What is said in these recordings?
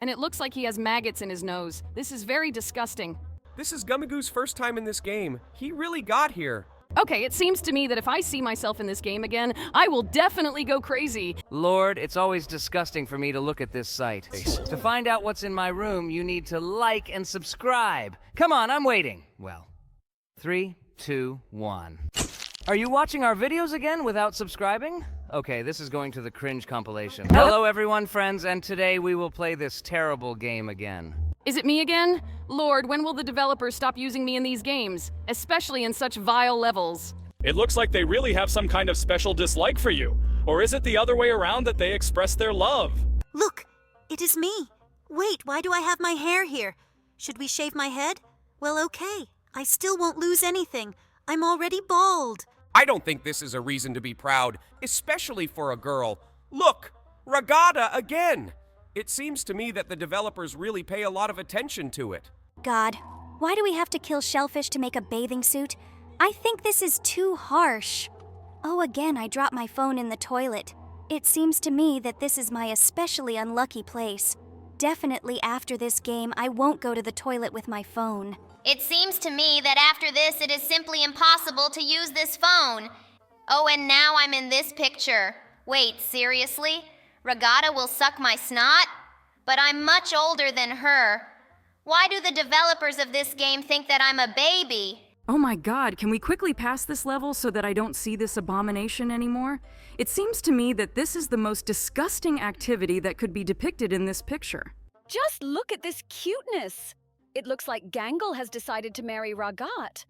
And it looks like he has maggots in his nose. This is very disgusting. This is Gummagoo's first time in this game. He really got here. Okay, it seems to me that if I see myself in this game again, I will definitely go crazy. Lord, it's always disgusting for me to look at this site. To find out what's in my room, you need to like and subscribe. Come on, I'm waiting. Well, 3, 2, 1. Are you watching our videos again without subscribing? Okay, this is going to the cringe compilation. Hello everyone, friends, and today we will play this terrible game again. Is it me again? Lord, when will the developers stop using me in these games? Especially in such vile levels. It looks like they really have some kind of special dislike for you. Or is it the other way around that they express their love? Look, it is me. Wait, why do I have my hair here? Should we shave my head? Well, okay. I still won't lose anything. I'm already bald. I don't think this is a reason to be proud, especially for a girl. Look, Regatta again. It seems to me that the developers really pay a lot of attention to it. God, why do we have to kill shellfish to make a bathing suit? I think this is too harsh. Oh, again, I dropped my phone in the toilet. It seems to me that this is my especially unlucky place. Definitely after this game, I won't go to the toilet with my phone. It seems to me that after this, it is simply impossible to use this phone. Oh, and now I'm in this picture. Wait, seriously? Regatta will suck my snot? But I'm much older than her. Why do the developers of this game think that I'm a baby? Oh my god, can we quickly pass this level so that I don't see this abomination anymore? It seems to me that this is the most disgusting activity that could be depicted in this picture. Just look at this cuteness! It looks like Gangle has decided to marry Ragat.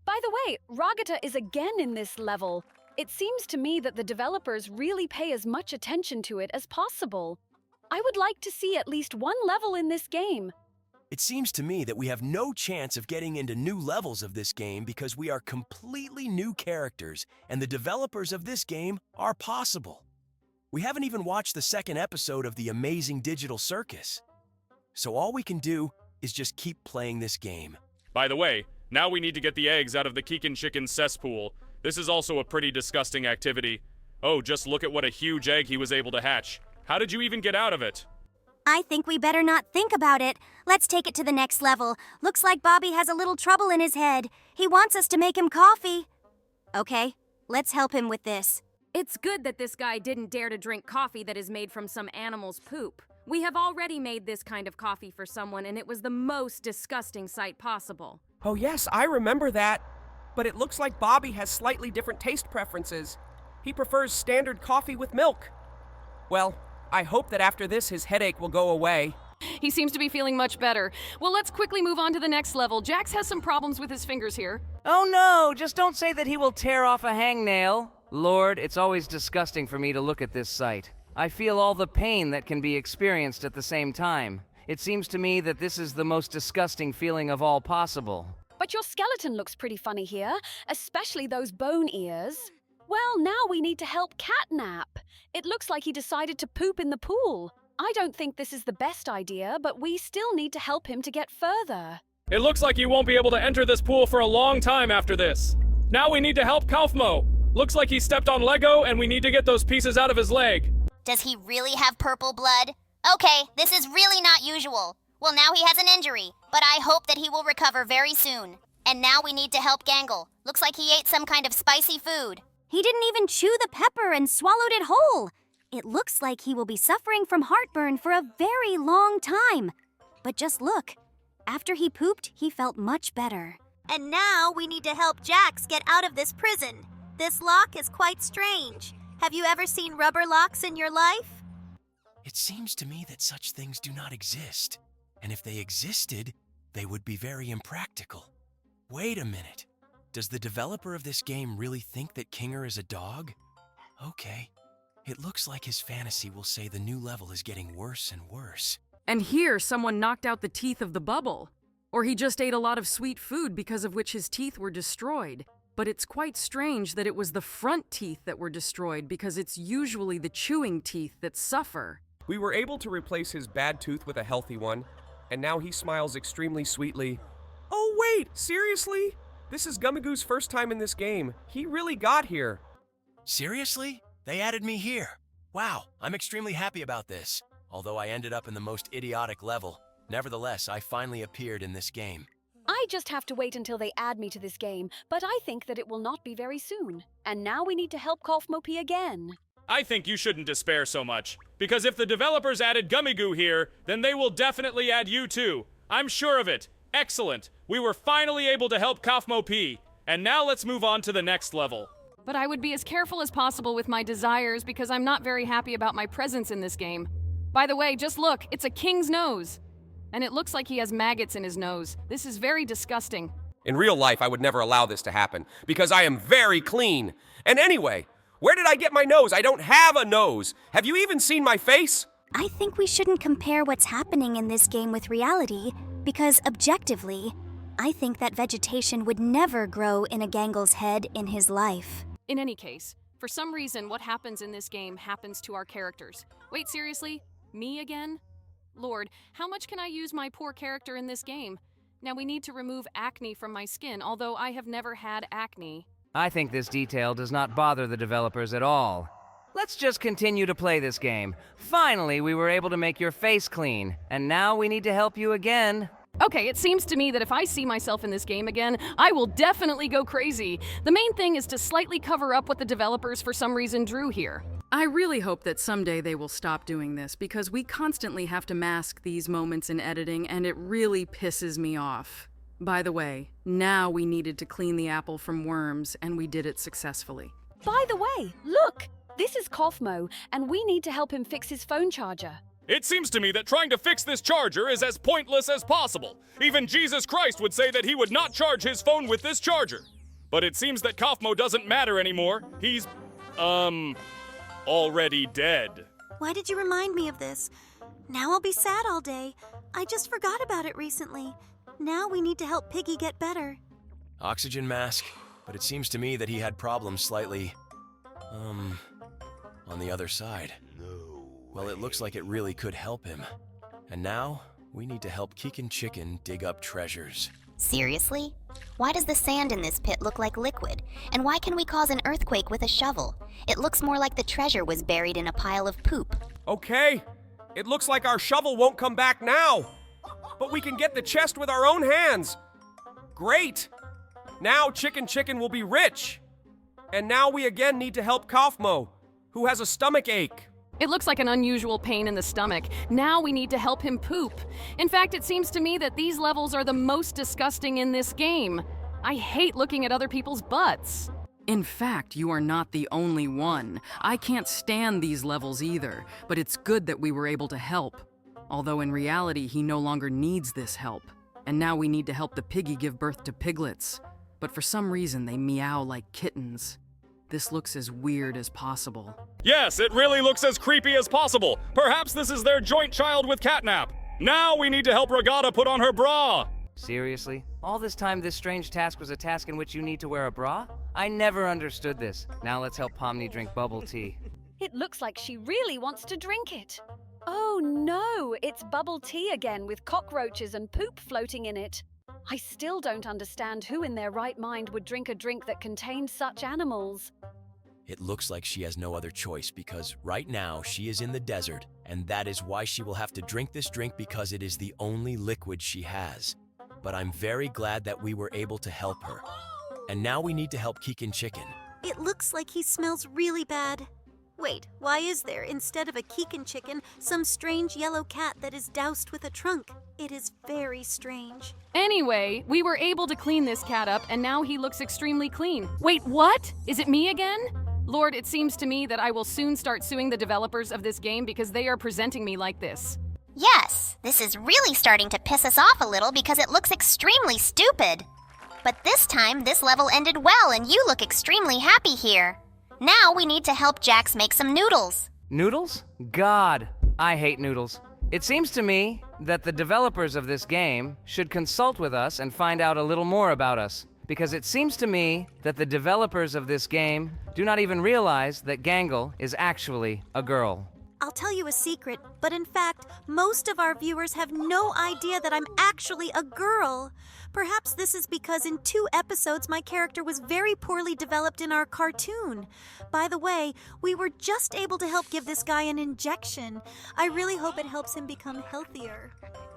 By the way, Ragata is again in this level. It seems to me that the developers really pay as much attention to it as possible. I would like to see at least one level in this game. It seems to me that we have no chance of getting into new levels of this game because we are completely new characters, and the developers of this game are possible. We haven't even watched the second episode of the amazing digital circus. So all we can do is just keep playing this game. By the way, now we need to get the eggs out of the Keegan chicken's cesspool. This is also a pretty disgusting activity. Oh, just look at what a huge egg he was able to hatch. How did you even get out of it? I think we better not think about it. Let's take it to the next level. Looks like Bobby has a little trouble in his head. He wants us to make him coffee. Okay, let's help him with this. It's good that this guy didn't dare to drink coffee that is made from some animal's poop. We have already made this kind of coffee for someone, and it was the most disgusting sight possible. Oh yes, I remember that. But it looks like Bobby has slightly different taste preferences. He prefers standard coffee with milk. Well, I hope that after this his headache will go away. He seems to be feeling much better. Well, let's quickly move on to the next level. Jax has some problems with his fingers here. Oh no, just don't say that he will tear off a hangnail. Lord, it's always disgusting for me to look at this site. I feel all the pain that can be experienced at the same time. It seems to me that this is the most disgusting feeling of all possible. But your skeleton looks pretty funny here, especially those bone ears. Well, now we need to help Catnap. It looks like he decided to poop in the pool. I don't think this is the best idea, but we still need to help him to get further. It looks like you won't be able to enter this pool for a long time after this. Now we need to help Kaufmo. Looks like he stepped on Lego and we need to get those pieces out of his leg. Does he really have purple blood? Okay, this is really not usual. Well, now he has an injury, but I hope that he will recover very soon. And now we need to help Gangle. Looks like he ate some kind of spicy food. He didn't even chew the pepper and swallowed it whole. It looks like he will be suffering from heartburn for a very long time. But just look. After he pooped, he felt much better. And now we need to help Jax get out of this prison. This lock is quite strange. Have you ever seen rubber locks in your life? It seems to me that such things do not exist. And if they existed, they would be very impractical. Wait a minute. Does the developer of this game really think that Kinger is a dog? Okay. It looks like his fantasy will say the new level is getting worse and worse. And here, someone knocked out the teeth of the bubble. Or he just ate a lot of sweet food because of which his teeth were destroyed. But it's quite strange that it was the front teeth that were destroyed because it's usually the chewing teeth that suffer. We were able to replace his bad tooth with a healthy one, and now he smiles extremely sweetly. Oh wait, seriously? This is Gummagoo's first time in this game. He really got here. Seriously? They added me here. Wow, I'm extremely happy about this. Although I ended up in the most idiotic level, nevertheless, I finally appeared in this game. I just have to wait until they add me to this game, but I think that it will not be very soon. And now we need to help Kaufmo-P again. I think you shouldn't despair so much, because if the developers added Gummy Goo here, then they will definitely add you too. I'm sure of it. Excellent. We were finally able to help Kaufmo-P. And now let's move on to the next level. But I would be as careful as possible with my desires because I'm not very happy about my presence in this game. By the way, just look, it's a king's nose. And it looks like he has maggots in his nose. This is very disgusting. In real life, I would never allow this to happen, because I am very clean. And anyway, where did I get my nose? I don't have a nose. Have you even seen my face? I think we shouldn't compare what's happening in this game with reality, because objectively, I think that vegetation would never grow in a Gangle's head in his life. In any case, for some reason, what happens in this game happens to our characters. Wait, seriously? Me again? Lord, how much can I use my poor character in this game? Now we need to remove acne from my skin, although I have never had acne. I think this detail does not bother the developers at all. Let's just continue to play this game. Finally, we were able to make your face clean, and now we need to help you again. Okay, it seems to me that if I see myself in this game again, I will definitely go crazy. The main thing is to slightly cover up what the developers for some reason drew here. I really hope that someday they will stop doing this because we constantly have to mask these moments in editing and it really pisses me off. By the way, now we needed to clean the apple from worms and we did it successfully. By the way, look! This is Kaufmo, and we need to help him fix his phone charger. It seems to me that trying to fix this charger is as pointless as possible. Even Jesus Christ would say that he would not charge his phone with this charger. But it seems that Kaufmo doesn't matter anymore. He's, already dead. Why did you remind me of this? Now I'll be sad all day. I just forgot about it recently. Now we need to help Piggy get better. Oxygen mask, but it seems to me that he had problems slightly, on the other side. Well, it looks like it really could help him. And now, we need to help Keegan Chicken dig up treasures. Seriously? Why does the sand in this pit look like liquid? And why can we cause an earthquake with a shovel? It looks more like the treasure was buried in a pile of poop. Okay, it looks like our shovel won't come back now. But we can get the chest with our own hands. Great! Now Chicken will be rich. And now we again need to help Kaufmo, who has a stomach ache. It looks like an unusual pain in the stomach. Now we need to help him poop. In fact, it seems to me that these levels are the most disgusting in this game. I hate looking at other people's butts. In fact, you are not the only one. I can't stand these levels either, but it's good that we were able to help. Although in reality, he no longer needs this help. And now we need to help the piggy give birth to piglets. But for some reason, they meow like kittens. This looks as weird as possible. Yes, it really looks as creepy as possible. Perhaps this is their joint child with catnap. Now we need to help Regatta put on her bra. Seriously? All this time this strange task was a task in which you need to wear a bra? I never understood this. Now let's help Pomni drink bubble tea. It looks like she really wants to drink it. Oh no, it's bubble tea again with cockroaches and poop floating in it. I still don't understand who in their right mind would drink a drink that contained such animals. It looks like she has no other choice because right now she is in the desert, and that is why she will have to drink this drink because it is the only liquid she has. But I'm very glad that we were able to help her. And now we need to help Keegan Chicken. It looks like he smells really bad. Wait, why is there, instead of a Keegan chicken, some strange yellow cat that is doused with a trunk? It is very strange. Anyway, we were able to clean this cat up, and now he looks extremely clean. Wait, what? Is it me again? Lord, it seems to me that I will soon start suing the developers of this game because they are presenting me like this. Yes, this is really starting to piss us off a little because it looks extremely stupid. But this time, this level ended well and you look extremely happy here. Now we need to help Jax make some noodles. Noodles? God, I hate noodles. It seems to me that the developers of this game should consult with us and find out a little more about us. Because it seems to me that the developers of this game do not even realize that Gangle is actually a girl. I'll tell you a secret, but in fact, most of our viewers have no idea that I'm actually a girl. Perhaps this is because in 2 episodes my character was very poorly developed in our cartoon. By the way, we were just able to help give this guy an injection. I really hope it helps him become healthier.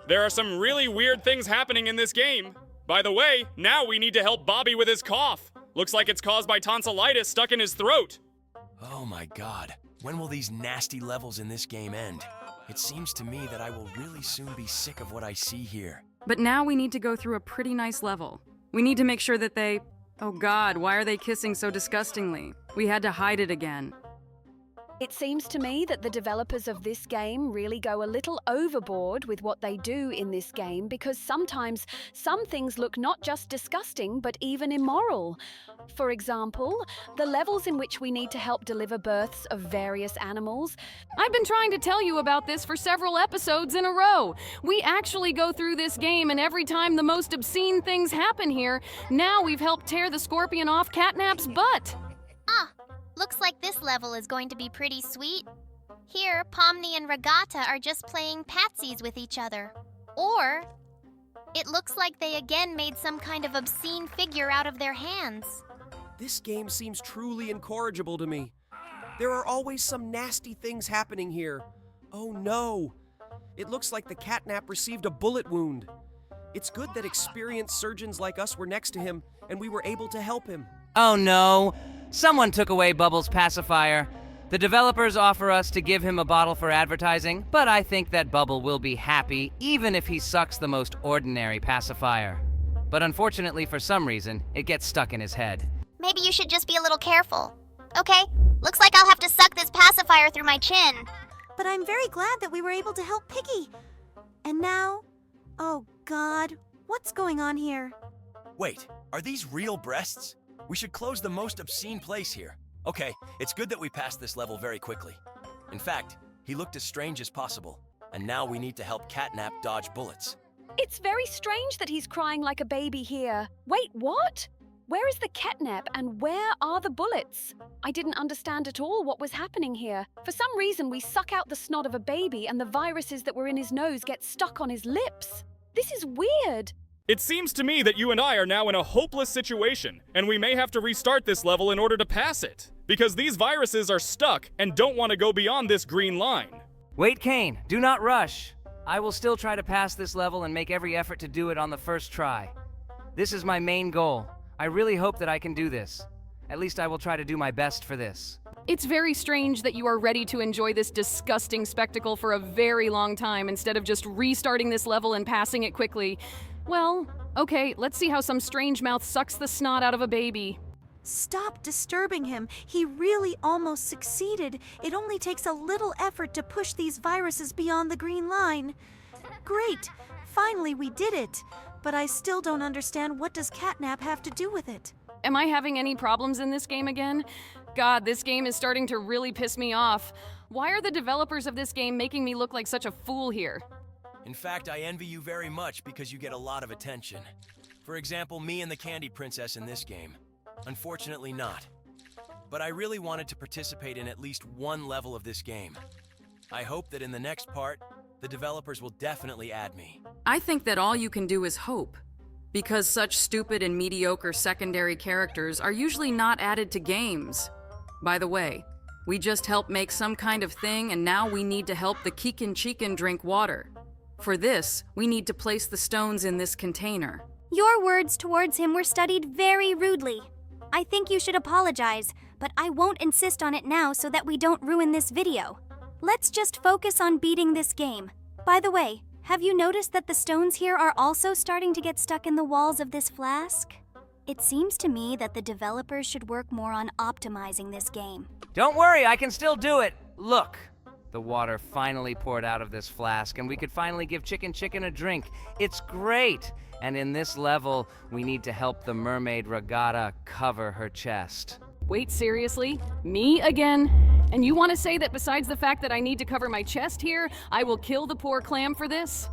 There are some really weird things happening in this game. By the way, now we need to help Bobby with his cough. Looks like it's caused by tonsillitis stuck in his throat. Oh my god, when will these nasty levels in this game end? It seems to me that I will really soon be sick of what I see here. But now we need to go through a pretty nice level. We need to make sure that they... Oh God, why are they kissing so disgustingly? We had to hide it again. It seems to me that the developers of this game really go a little overboard with what they do in this game because sometimes some things look not just disgusting but even immoral. For example, the levels in which we need to help deliver births of various animals. I've been trying to tell you about this for several episodes in a row. We actually go through this game and every time the most obscene things happen here, now we've helped tear the scorpion off Catnap's butt. Looks like this level is going to be pretty sweet. Here, Pomni and Regatta are just playing patsies with each other. Or, it looks like they again made some kind of obscene figure out of their hands. This game seems truly incorrigible to me. There are always some nasty things happening here. Oh no! It looks like the catnap received a bullet wound. It's good that experienced surgeons like us were next to him and we were able to help him. Oh no! Someone took away Bubbles' pacifier. The developers offer us to give him a bottle for advertising, but I think that Bubble will be happy even if he sucks the most ordinary pacifier. But unfortunately, for some reason, it gets stuck in his head. Maybe you should just be a little careful. Okay, looks like I'll have to suck this pacifier through my chin. But I'm very glad that we were able to help Piggy. And now... Oh God, what's going on here? Wait, are these real breasts? We should close the most obscene place here. Okay, it's good that we passed this level very quickly. In fact, he looked as strange as possible, and now we need to help Catnap dodge bullets. It's very strange that he's crying like a baby here. Wait, what? Where is the catnap and where are the bullets? I didn't understand at all what was happening here. For some reason, we suck out the snot of a baby and the viruses that were in his nose get stuck on his lips. This is weird. It seems to me that you and I are now in a hopeless situation, and we may have to restart this level in order to pass it. Because these viruses are stuck and don't want to go beyond this green line. Wait, Kane, do not rush. I will still try to pass this level and make every effort to do it on the first try. This is my main goal. I really hope that I can do this. At least I will try to do my best for this. It's very strange that you are ready to enjoy this disgusting spectacle for a very long time instead of just restarting this level and passing it quickly. Well, okay, let's see how some strange mouth sucks the snot out of a baby. Stop disturbing him. He really almost succeeded. It only takes a little effort to push these viruses beyond the green line. Great! Finally we did it. But I still don't understand, what does Catnap have to do with it? Am I having any problems in this game again? God, this game is starting to really piss me off. Why are the developers of this game making me look like such a fool here? In fact, I envy you very much because you get a lot of attention. For example, me and the Candy Princess in this game. Unfortunately not. But I really wanted to participate in at least one level of this game. I hope that in the next part, the developers will definitely add me. I think that all you can do is hope. Because such stupid and mediocre secondary characters are usually not added to games. By the way, we just helped make some kind of thing and now we need to help the Kikin Chicken drink water. For this, we need to place the stones in this container. Your words towards him were studied very rudely. I think you should apologize, but I won't insist on it now so that we don't ruin this video. Let's just focus on beating this game. By the way, have you noticed that the stones here are also starting to get stuck in the walls of this flask? It seems to me that the developers should work more on optimizing this game. Don't worry, I can still do it. Look. The water finally poured out of this flask, and we could finally give Chicken a drink. It's great! And in this level, we need to help the mermaid Regatta cover her chest. Wait, seriously? Me again? And you want to say that besides the fact that I need to cover my chest here, I will kill the poor clam for this?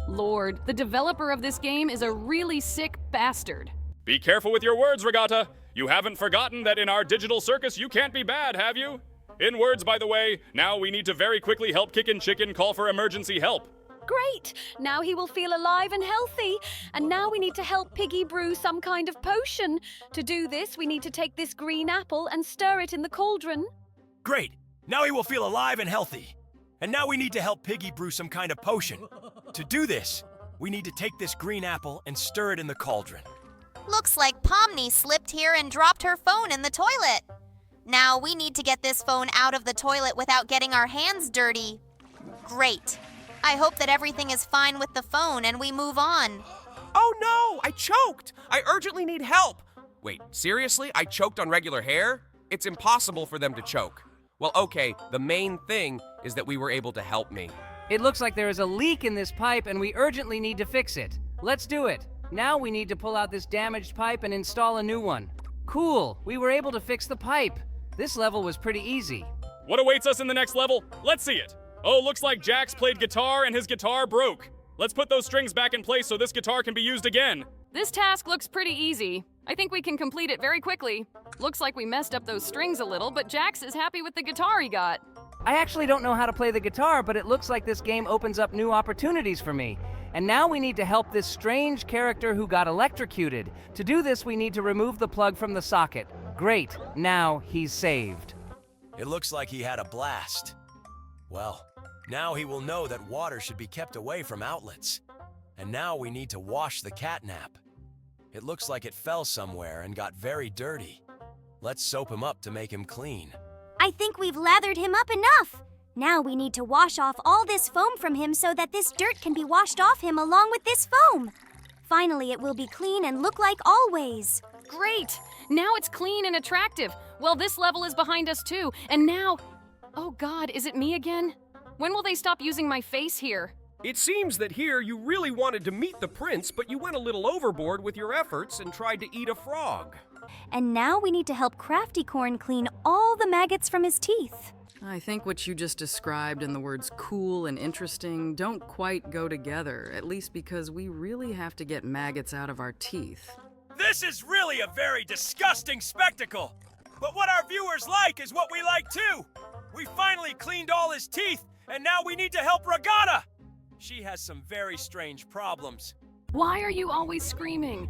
Lord, the developer of this game is a really sick bastard. Be careful with your words, Regatta. You haven't forgotten that in our digital circus you can't be bad, have you? In words, by the way, now we need to very quickly help Kickin' Chicken call for emergency help. Great! Now he will feel alive and healthy. And now we need to help Piggy brew some kind of potion. To do this, we need to take this green apple and stir it in the cauldron. Great! Now he will feel alive and healthy. And now we need to help Piggy brew some kind of potion. To do this, we need to take this green apple and stir it in the cauldron. Looks like Pomni slipped here and dropped her phone in the toilet. Now we need to get this phone out of the toilet without getting our hands dirty. Great. I hope that everything is fine with the phone and we move on. Oh no, I choked! I urgently need help! Wait, seriously? I choked on regular hair? It's impossible for them to choke. Well, okay, the main thing is that we were able to help me. It looks like there is a leak in this pipe and we urgently need to fix it. Let's do it. Now we need to pull out this damaged pipe and install a new one. Cool, we were able to fix the pipe. This level was pretty easy. What awaits us in the next level? Let's see it. Oh, looks like Jax played guitar and his guitar broke. Let's put those strings back in place so this guitar can be used again. This task looks pretty easy. I think we can complete it very quickly. Looks like we messed up those strings a little, but Jax is happy with the guitar he got. I actually don't know how to play the guitar, but it looks like this game opens up new opportunities for me. And now we need to help this strange character who got electrocuted. To do this, we need to remove the plug from the socket. Great, now he's saved. It looks like he had a blast. Well, now he will know that water should be kept away from outlets. And now we need to wash the catnap. It looks like it fell somewhere and got very dirty. Let's soap him up to make him clean. I think we've lathered him up enough. Now we need to wash off all this foam from him so that this dirt can be washed off him along with this foam. Finally, it will be clean and look like always. Great! Now it's clean and attractive. Well, this level is behind us too, and now... Oh God, is it me again? When will they stop using my face here? It seems that here you really wanted to meet the prince, but you went a little overboard with your efforts and tried to eat a frog. And now we need to help Crafty Corn clean all the maggots from his teeth. I think what you just described and the words cool and interesting don't quite go together, at least because we really have to get maggots out of our teeth. This is really a very disgusting spectacle. But what our viewers like is what we like too. We finally cleaned all his teeth, and now we need to help Regatta. She has some very strange problems. Why are you always screaming?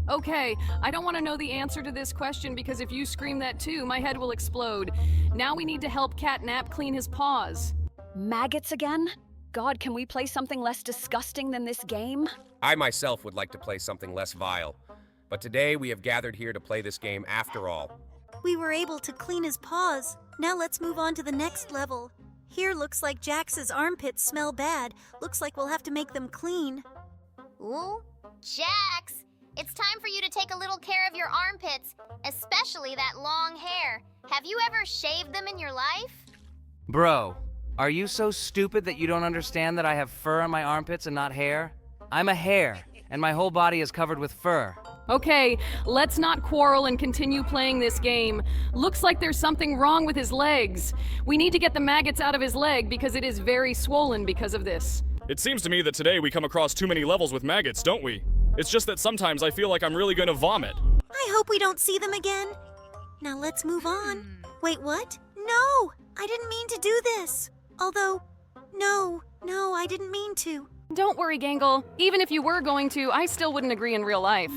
Okay, I don't want to know the answer to this question because if you scream that too, my head will explode. Now we need to help Catnap clean his paws. Maggots again? God, can we play something less disgusting than this game? I myself would like to play something less vile. But today we have gathered here to play this game after all. We were able to clean his paws. Now let's move on to the next level. Here looks like Jax's armpits smell bad. Looks like we'll have to make them clean. Ooh, Jax! It's time for you to take a little care of your armpits, especially that long hair. Have you ever shaved them in your life? Bro, are you so stupid that you don't understand that I have fur on my armpits and not hair? I'm a hare, and my whole body is covered with fur. Okay, let's not quarrel and continue playing this game. Looks like there's something wrong with his legs. We need to get the maggots out of his leg because it is very swollen because of this. It seems to me that today we come across too many levels with maggots, don't we? It's just that sometimes I feel like I'm really gonna vomit. I hope we don't see them again. Now let's move on. Wait, what? No! I didn't mean to do this. Although, no, I didn't mean to. Don't worry, Gangle. Even if you were going to, I still wouldn't agree in real life.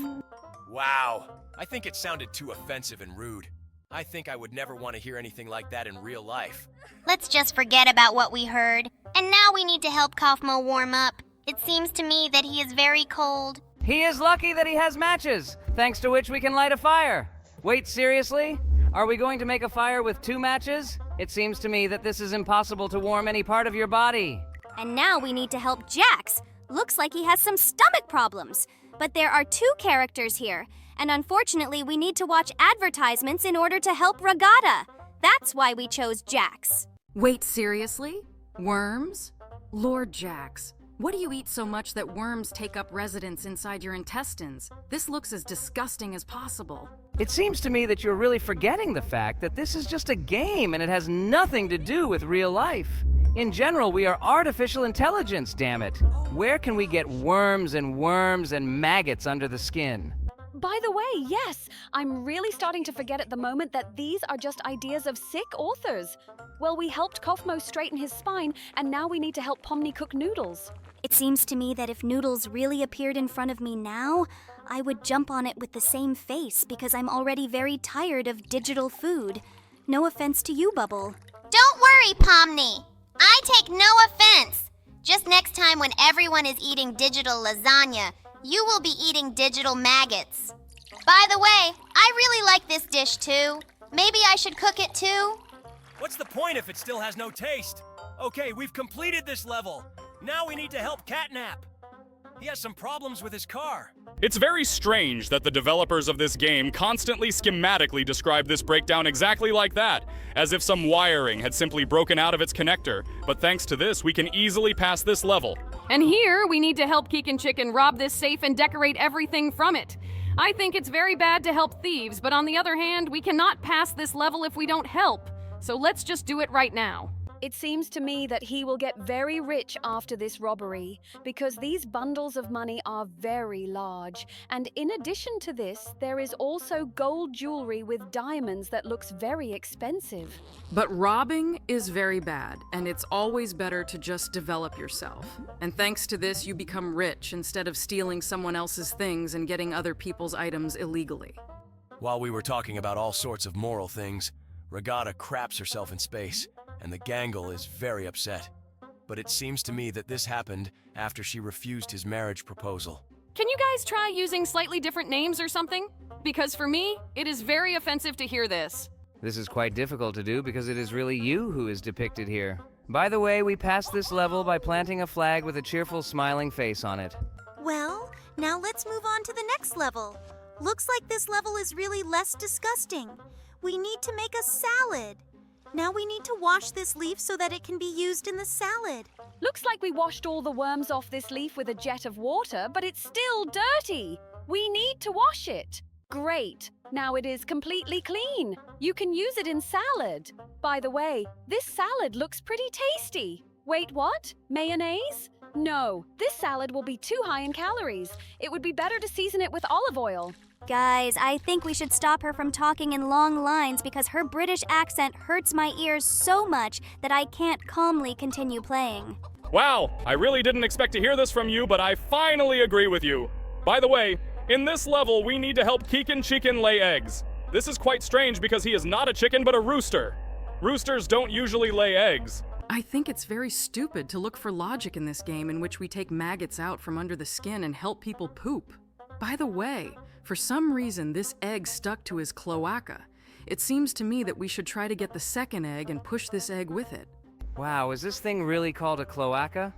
Wow, I think it sounded too offensive and rude. I think I would never want to hear anything like that in real life. Let's just forget about what we heard. And now we need to help Kaufmo warm up. It seems to me that he is very cold. He is lucky that he has matches, thanks to which we can light a fire. Wait, seriously? Are we going to make a fire with 2 matches? It seems to me that this is impossible to warm any part of your body. And now we need to help Jax. Looks like he has some stomach problems. But there are 2 characters here, and unfortunately we need to watch advertisements in order to help Regatta. That's why we chose Jax. Wait, seriously? Worms? Lord Jax, what do you eat so much that worms take up residence inside your intestines? This looks as disgusting as possible. It seems to me that you're really forgetting the fact that this is just a game and it has nothing to do with real life. In general, we are artificial intelligence, damn it. Where can we get worms and maggots under the skin? By the way, yes, I'm really starting to forget at the moment that these are just ideas of sick authors. Well, we helped Kaufmo straighten his spine, and now we need to help Pomni cook noodles. It seems to me that if Noodles really appeared in front of me now, I would jump on it with the same face because I'm already very tired of digital food. No offense to you, Bubble. Don't worry, Pomni. I take no offense. Just next time when everyone is eating digital lasagna, you will be eating digital maggots. By the way, I really like this dish too. Maybe I should cook it too? What's the point if it still has no taste? Okay, we've completed this level. Now we need to help Catnap. He has some problems with his car. It's very strange that the developers of this game constantly schematically describe this breakdown exactly like that, as if some wiring had simply broken out of its connector. But thanks to this, we can easily pass this level. And here, we need to help Keegan Chicken rob this safe and decorate everything from it. I think it's very bad to help thieves, but on the other hand, we cannot pass this level if we don't help. So let's just do it right now. It seems to me that he will get very rich after this robbery, because these bundles of money are very large. And in addition to this, there is also gold jewelry with diamonds that looks very expensive. But robbing is very bad, and it's always better to just develop yourself. And thanks to this, you become rich instead of stealing someone else's things and getting other people's items illegally. While we were talking about all sorts of moral things, Regatta craps herself in space, and the Gangle is very upset. But it seems to me that this happened after she refused his marriage proposal. Can you guys try using slightly different names or something? Because for me, it is very offensive to hear this. This is quite difficult to do because it is really you who is depicted here. By the way, we passed this level by planting a flag with a cheerful, smiling face on it. Well, now let's move on to the next level. Looks like this level is really less disgusting. We need to make a salad. Now we need to wash this leaf so that it can be used in the salad. Looks like we washed all the worms off this leaf with a jet of water, but it's still dirty. We need to wash it. Great. Now it is completely clean. You can use it in salad. By the way, this salad looks pretty tasty. Wait, what? Mayonnaise? No, this salad will be too high in calories. It would be better to season it with olive oil. Guys, I think we should stop her from talking in long lines because her British accent hurts my ears so much that I can't calmly continue playing. Wow, I really didn't expect to hear this from you, but I finally agree with you. By the way, in this level, we need to help Keegan Chicken lay eggs. This is quite strange because he is not a chicken but a rooster. Roosters don't usually lay eggs. I think it's very stupid to look for logic in this game in which we take maggots out from under the skin and help people poop. By the way, for some reason this egg stuck to his cloaca. It seems to me that we should try to get the second egg and push this egg with it. Wow, is this thing really called a cloaca?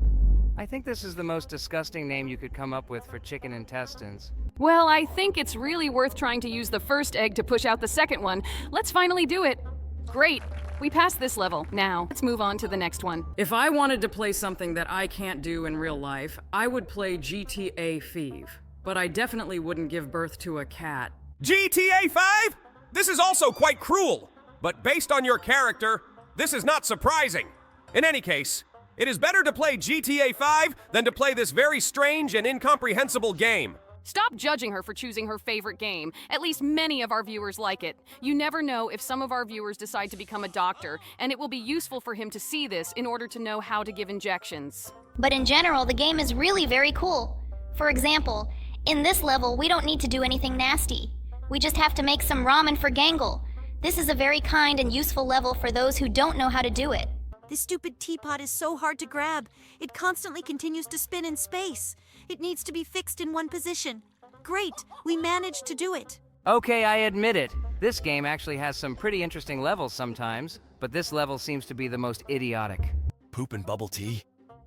I think this is the most disgusting name you could come up with for chicken intestines. Well, I think it's really worth trying to use the first egg to push out the second one. Let's finally do it. Great. We passed this level. Now, let's move on to the next one. If I wanted to play something that I can't do in real life, I would play GTA 5. But I definitely wouldn't give birth to a cat. GTA 5? This is also quite cruel, but based on your character, this is not surprising. In any case, it is better to play GTA 5 than to play this very strange and incomprehensible game. Stop judging her for choosing her favorite game. At least many of our viewers like it. You never know if some of our viewers decide to become a doctor, and it will be useful for him to see this in order to know how to give injections. But in general, the game is really very cool. For example, in this level, we don't need to do anything nasty. We just have to make some ramen for Gangle. This is a very kind and useful level for those who don't know how to do it. This stupid teapot is so hard to grab. It constantly continues to spin in space. It needs to be fixed in one position. Great, we managed to do it. Okay, I admit it. This game actually has some pretty interesting levels sometimes, but this level seems to be the most idiotic. Poop and bubble tea?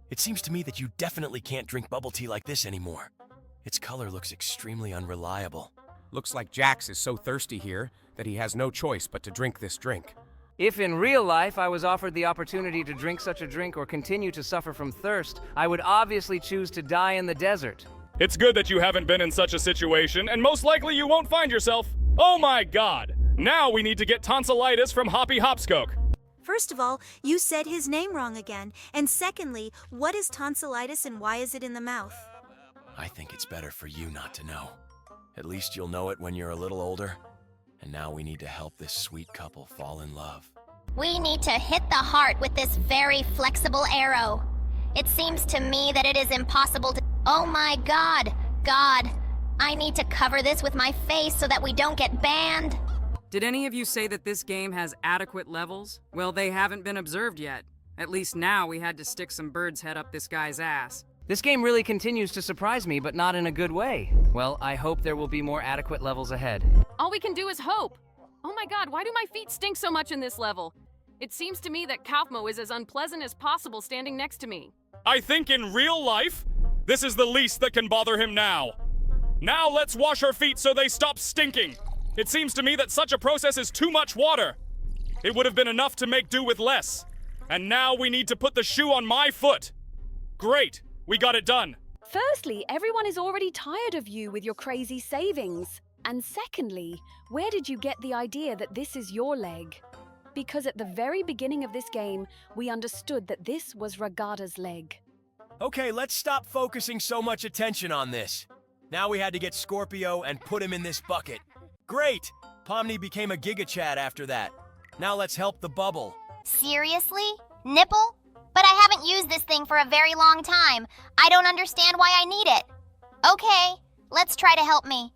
It seems to me that you definitely can't drink bubble tea like this anymore. Its color looks extremely unreliable. Looks like Jax is so thirsty here that he has no choice but to drink this drink. If in real life I was offered the opportunity to drink such a drink or continue to suffer from thirst, I would obviously choose to die in the desert. It's good that you haven't been in such a situation, and most likely you won't find yourself. Oh my god! Now we need to get tonsillitis from Hoppy Hopskoke. First of all, you said his name wrong again. And secondly, what is tonsillitis and why is it in the mouth? I think it's better for you not to know. At least you'll know it when you're a little older. And now we need to help this sweet couple fall in love. We need to hit the heart with this very flexible arrow. It seems to me that it is impossible to... Oh my God! God! I need to cover this with my face so that we don't get banned. Did any of you say that this game has adequate levels? Well, they haven't been observed yet. At least now we had to stick some bird's head up this guy's ass. This game really continues to surprise me, but not in a good way. Well, I hope there will be more adequate levels ahead. All we can do is hope. Oh my God, why do my feet stink so much in this level? It seems to me that Kaufmo is as unpleasant as possible standing next to me. I think in real life, this is the least that can bother him now. Now let's wash our feet so they stop stinking. It seems to me that such a process is too much water. It would have been enough to make do with less. And now we need to put the shoe on my foot. Great, we got it done. Firstly, everyone is already tired of you with your crazy savings. And secondly, where did you get the idea that this is your leg? Because at the very beginning of this game, we understood that this was Ragata's leg. Okay, let's stop focusing so much attention on this. Now we had to get Scorpio and put him in this bucket. Great! Pomni became a Giga Chad after that. Now let's help the bubble. Seriously? Nipple? But I haven't used this thing for a very long time. I don't understand why I need it. Okay, let's try to help me.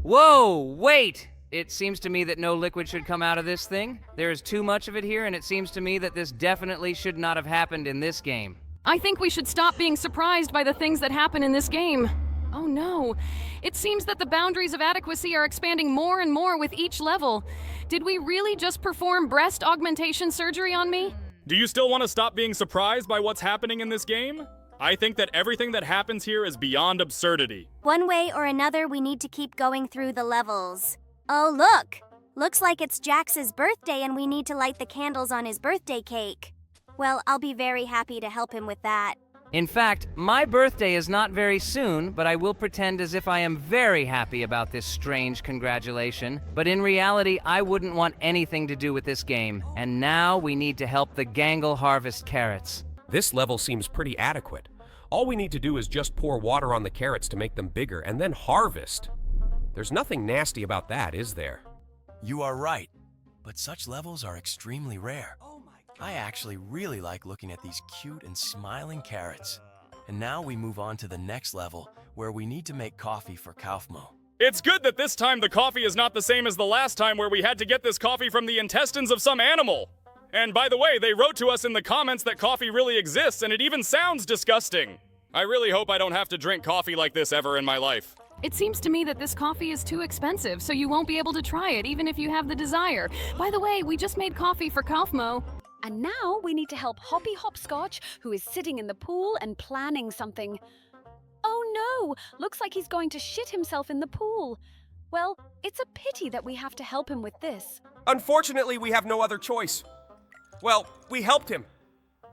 Whoa, wait! It seems to me that no liquid should come out of this thing. There is too much of it here, and it seems to me that this definitely should not have happened in this game. I think we should stop being surprised by the things that happen in this game. Oh no, it seems that the boundaries of adequacy are expanding more and more with each level. Did we really just perform breast augmentation surgery on me? Do you still want to stop being surprised by what's happening in this game? I think that everything that happens here is beyond absurdity. One way or another, we need to keep going through the levels. Oh, look! Looks like it's Jax's birthday and we need to light the candles on his birthday cake. Well, I'll be very happy to help him with that. In fact, my birthday is not very soon, but I will pretend as if I am very happy about this strange congratulation. But in reality, I wouldn't want anything to do with this game. And now we need to help the Gangle harvest carrots. This level seems pretty adequate. All we need to do is just pour water on the carrots to make them bigger and then harvest. There's nothing nasty about that, is there? You are right, but such levels are extremely rare. I actually really like looking at these cute and smiling carrots. And now we move on to the next level, where we need to make coffee for Kaufmo. It's good that this time the coffee is not the same as the last time where we had to get this coffee from the intestines of some animal. And by the way, they wrote to us in the comments that coffee really exists, and it even sounds disgusting. I really hope I don't have to drink coffee like this ever in my life. It seems to me that this coffee is too expensive, so you won't be able to try it even if you have the desire. By the way, we just made coffee for Kaufmo. And now we need to help Hoppy Hopscotch, who is sitting in the pool and planning something. Oh no! Looks like he's going to shit himself in the pool. Well, it's a pity that we have to help him with this. Unfortunately, we have no other choice. Well, we helped him.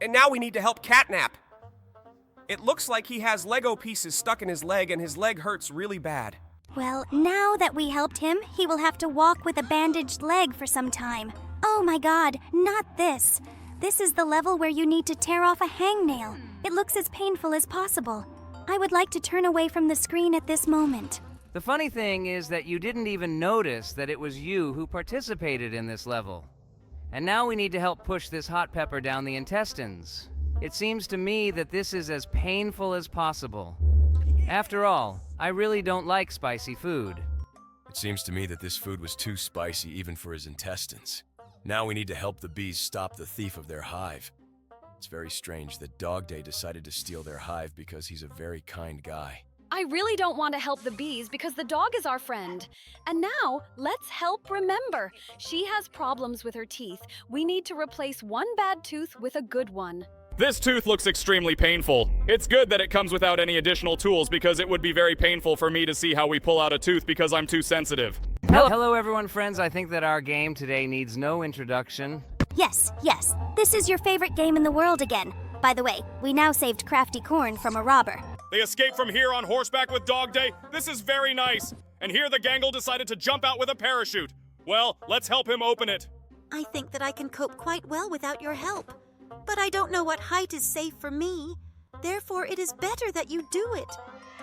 And now we need to help Catnap. It looks like he has Lego pieces stuck in his leg and his leg hurts really bad. Well, now that we helped him, he will have to walk with a bandaged leg for some time. Oh my God, not this. This is the level where you need to tear off a hangnail. It looks as painful as possible. I would like to turn away from the screen at this moment. The funny thing is that you didn't even notice that it was you who participated in this level. And now we need to help push this hot pepper down the intestines. It seems to me that this is as painful as possible. After all, I really don't like spicy food. It seems to me that this food was too spicy even for his intestines. Now we need to help the bees stop the thief of their hive. It's very strange that Dog Day decided to steal their hive because he's a very kind guy. I really don't want to help the bees because the dog is our friend. And now, let's help Remember. She has problems with her teeth. We need to replace one bad tooth with a good one. This tooth looks extremely painful. It's good that it comes without any additional tools because it would be very painful for me to see how we pull out a tooth because I'm too sensitive. Hello everyone, friends. I think that our game today needs no introduction. Yes, this is your favorite game in the world again. By the way, we now saved Crafty Corn from a robber. They escaped from here on horseback with Dog Day. This is very nice. And here the Gangle decided to jump out with a parachute. Well, let's help him open it. I think that I can cope quite well without your help. But I don't know what height is safe for me. Therefore, it is better that you do it.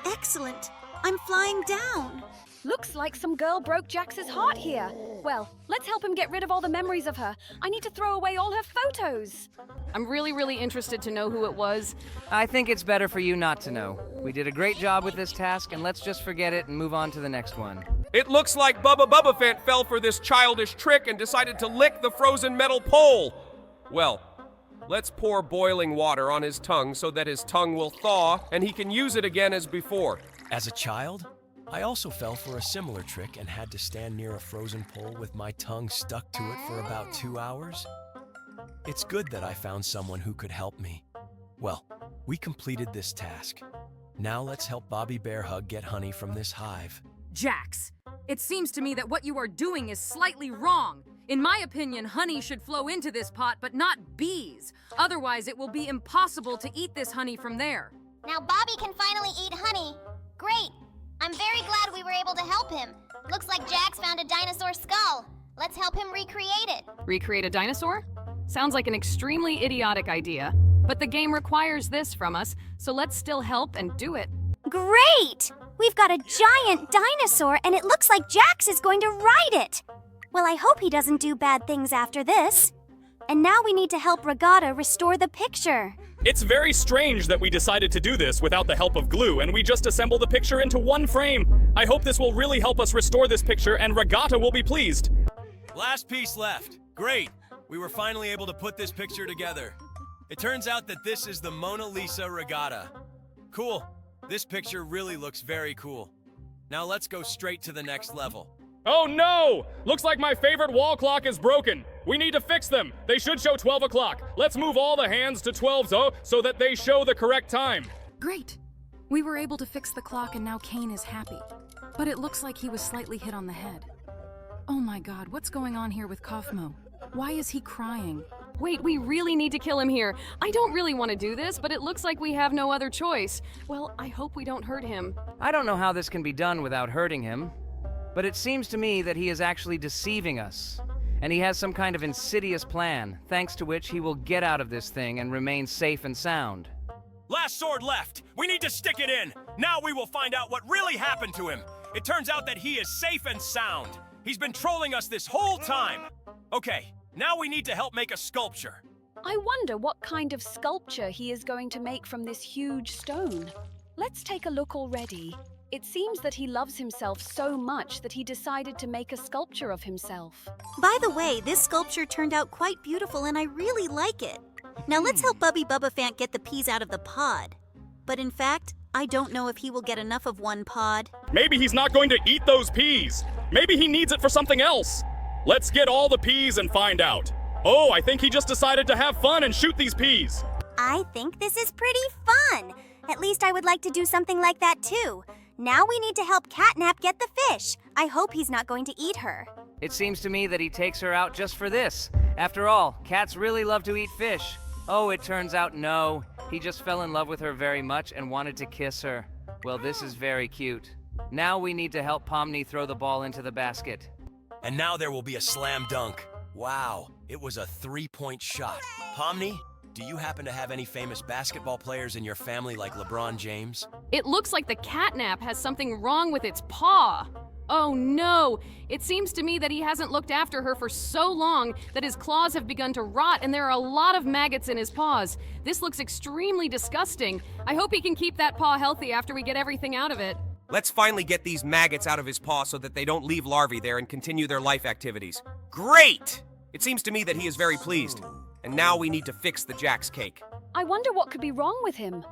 Excellent. I'm flying down. Looks like some girl broke Jax's heart here. Well, let's help him get rid of all the memories of her. I need to throw away all her photos. I'm really interested to know who it was. I think it's better for you not to know. We did a great job with this task, and let's just forget it and move on to the next one. It looks like Bubba Fant fell for this childish trick and decided to lick the frozen metal pole. Well, let's pour boiling water on his tongue so that his tongue will thaw and he can use it again as before. As a child, I also fell for a similar trick and had to stand near a frozen pole with my tongue stuck to it for about 2 hours. It's good that I found someone who could help me. Well, we completed this task. Now let's help Bobby Bear Hug get honey from this hive. Jax, it seems to me that what you are doing is slightly wrong. In my opinion, honey should flow into this pot, but not bees. Otherwise, it will be impossible to eat this honey from there. Now Bobby can finally eat honey. Great. I'm very glad we were able to help him. Looks like Jax found a dinosaur skull. Let's help him recreate it. Recreate a dinosaur? Sounds like an extremely idiotic idea, but the game requires this from us, so let's still help and do it. Great! We've got a giant dinosaur, and it looks like Jax is going to ride it. Well, I hope he doesn't do bad things after this. And now we need to help Regatta restore the picture. It's very strange that we decided to do this without the help of glue, and we just assembled the picture into one frame. I hope this will really help us restore this picture, and Regatta will be pleased. Last piece left. Great. We were finally able to put this picture together. It turns out that this is the Mona Lisa Regatta. Cool. This picture really looks very cool. Now let's go straight to the next level. Oh no! Looks like my favorite wall clock is broken. We need to fix them. They should show 12 o'clock. Let's move all the hands to 12 so that they show the correct time. Great. We were able to fix the clock and now Kane is happy. But it looks like he was slightly hit on the head. Oh my god, what's going on here with Kaufmo? Why is he crying? Wait, we really need to kill him here. I don't really want to do this, but it looks like we have no other choice. Well, I hope we don't hurt him. I don't know how this can be done without hurting him, but it seems to me that he is actually deceiving us. And he has some kind of insidious plan, thanks to which he will get out of this thing and remain safe and sound. Last sword left. We need to stick it in. Now we will find out what really happened to him. It turns out that he is safe and sound. He's been trolling us this whole time. Okay, now we need to help make a sculpture. I wonder what kind of sculpture he is going to make from this huge stone. Let's take a look already. It seems that he loves himself so much that he decided to make a sculpture of himself. By the way, this sculpture turned out quite beautiful and I really like it. Now let's help Bubba Fant get the peas out of the pod. But in fact, I don't know if he will get enough of one pod. Maybe he's not going to eat those peas. Maybe he needs it for something else. Let's get all the peas and find out. Oh, I think he just decided to have fun and shoot these peas. I think this is pretty fun. At least I would like to do something like that too. Now we need to help Catnap get the fish. I hope he's not going to eat her. It seems to me that he takes her out just for this. After all, cats really love to eat fish. Oh, it turns out no. He just fell in love with her very much and wanted to kiss her. Well, this is very cute. Now we need to help Pomni throw the ball into the basket. And now there will be a slam dunk. Wow, it was a 3-point shot. Pomni, do you happen to have any famous basketball players in your family like LeBron James? It looks like the catnap has something wrong with its paw. Oh no! It seems to me that he hasn't looked after her for so long that his claws have begun to rot and there are a lot of maggots in his paws. This looks extremely disgusting. I hope he can keep that paw healthy after we get everything out of it. Let's finally get these maggots out of his paw so that they don't leave larvae there and continue their life activities. Great! It seems to me that he is very pleased. And now we need to fix the Jax cake. I wonder what could be wrong with him.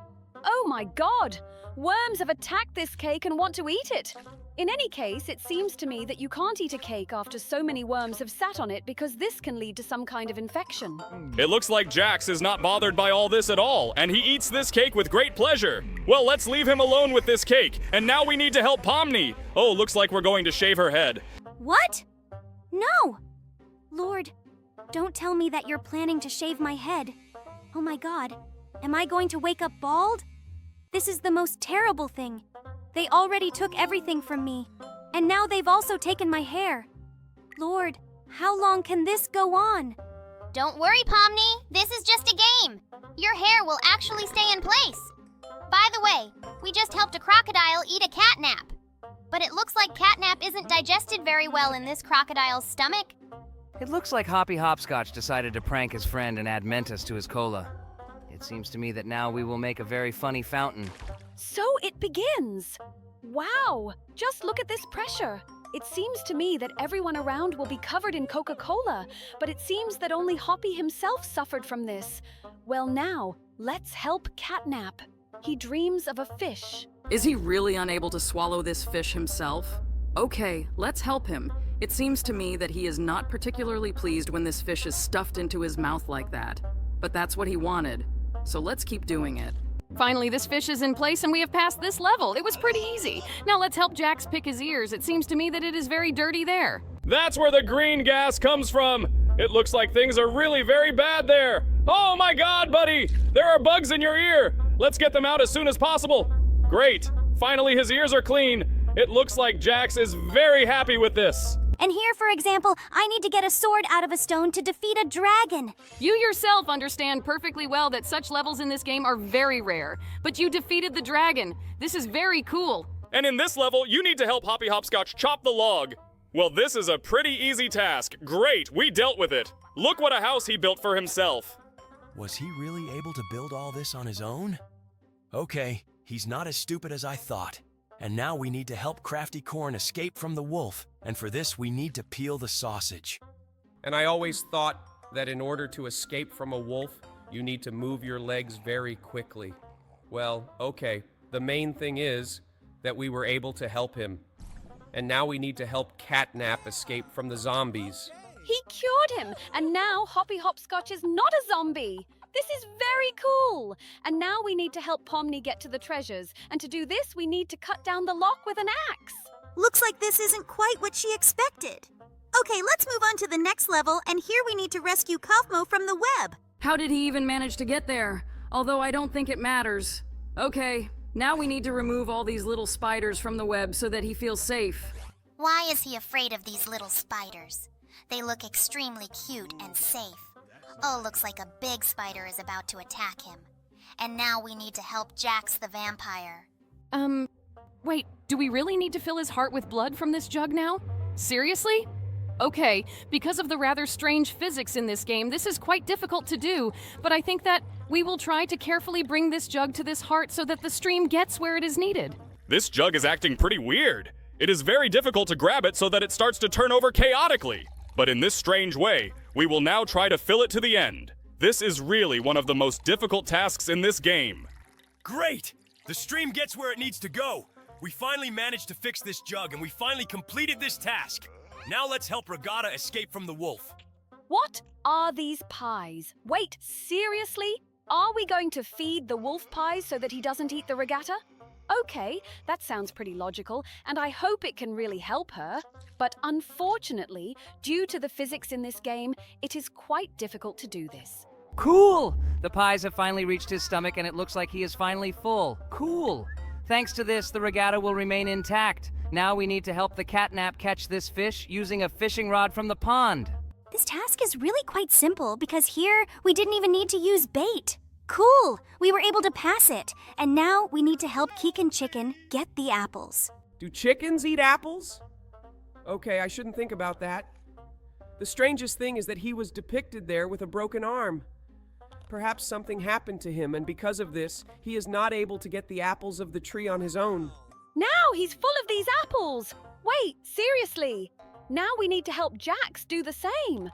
Oh my god! Worms have attacked this cake and want to eat it. In any case, it seems to me that you can't eat a cake after so many worms have sat on it because this can lead to some kind of infection. It looks like Jax is not bothered by all this at all, and he eats this cake with great pleasure. Well, let's leave him alone with this cake, and now we need to help Pomni. Oh, looks like we're going to shave her head. What? No! Lord, don't tell me that you're planning to shave my head. Oh my god, am I going to wake up bald? This is the most terrible thing. They already took everything from me, and now they've also taken my hair. Lord, how long can this go on? Don't worry, Pomni. This is just a game. Your hair will actually stay in place. By the way, we just helped a crocodile eat a catnap. But it looks like catnap isn't digested very well in this crocodile's stomach. It looks like Hoppy Hopscotch decided to prank his friend and add Mentos to his cola. It seems to me that now we will make a very funny fountain. So it begins. Wow, just look at this pressure. It seems to me that everyone around will be covered in Coca-Cola, but it seems that only Hoppy himself suffered from this. Well now, let's help Catnap. He dreams of a fish. Is he really unable to swallow this fish himself? Okay, let's help him. It seems to me that he is not particularly pleased when this fish is stuffed into his mouth like that. But that's what he wanted, so let's keep doing it. Finally, this fish is in place and we have passed this level. It was pretty easy. Now let's help Jax pick his ears. It seems to me that it is very dirty there. That's where the green gas comes from. It looks like things are really very bad there. Oh my god, buddy! There are bugs in your ear! Let's get them out as soon as possible. Great. Finally, his ears are clean. It looks like Jax is very happy with this. And here, for example, I need to get a sword out of a stone to defeat a dragon. You yourself understand perfectly well that such levels in this game are very rare. But you defeated the dragon. This is very cool. And in this level, you need to help Hoppy Hopscotch chop the log. Well, this is a pretty easy task. Great, we dealt with it. Look what a house he built for himself. Was he really able to build all this on his own? Okay, he's not as stupid as I thought. And now we need to help Crafty Corn escape from the wolf. And for this, we need to peel the sausage. And I always thought that in order to escape from a wolf, you need to move your legs very quickly. Well, okay, the main thing is that we were able to help him. And now we need to help Catnap escape from the zombies. He cured him, and now Hoppy Hopscotch is not a zombie. This is very cool. And now we need to help Pomni get to the treasures. And to do this, we need to cut down the lock with an axe. Looks like this isn't quite what she expected. Okay, let's move on to the next level, and here we need to rescue Kaufmo from the web. How did he even manage to get there? Although I don't think it matters. Okay, now we need to remove all these little spiders from the web so that he feels safe. Why is he afraid of these little spiders? They look extremely cute and safe. Oh, looks like a big spider is about to attack him. And now we need to help Jax the vampire. Wait, do we really need to fill his heart with blood from this jug now? Seriously? Okay, because of the rather strange physics in this game, this is quite difficult to do, but I think that we will try to carefully bring this jug to this heart so that the stream gets where it is needed. This jug is acting pretty weird. It is very difficult to grab it so that it starts to turn over chaotically. But in this strange way, we will now try to fill it to the end. This is really one of the most difficult tasks in this game. Great! The stream gets where it needs to go. We finally managed to fix this jug, and we finally completed this task. Now let's help Regatta escape from the wolf. What are these pies? Wait, seriously? Are we going to feed the wolf pies so that he doesn't eat the Regatta? Okay, that sounds pretty logical, and I hope it can really help her. But unfortunately, due to the physics in this game, it is quite difficult to do this. Cool! The pies have finally reached his stomach and it looks like he is finally full. Cool! Thanks to this, the regatta will remain intact. Now we need to help the catnap catch this fish using a fishing rod from the pond. This task is really quite simple because here we didn't even need to use bait. Cool! We were able to pass it. And now we need to help Keegan Chicken get the apples. Do chickens eat apples? Okay, I shouldn't think about that. The strangest thing is that he was depicted there with a broken arm. Perhaps something happened to him, and because of this, he is not able to get the apples of the tree on his own. Now he's full of these apples! Wait, seriously? Now we need to help Jax do the same.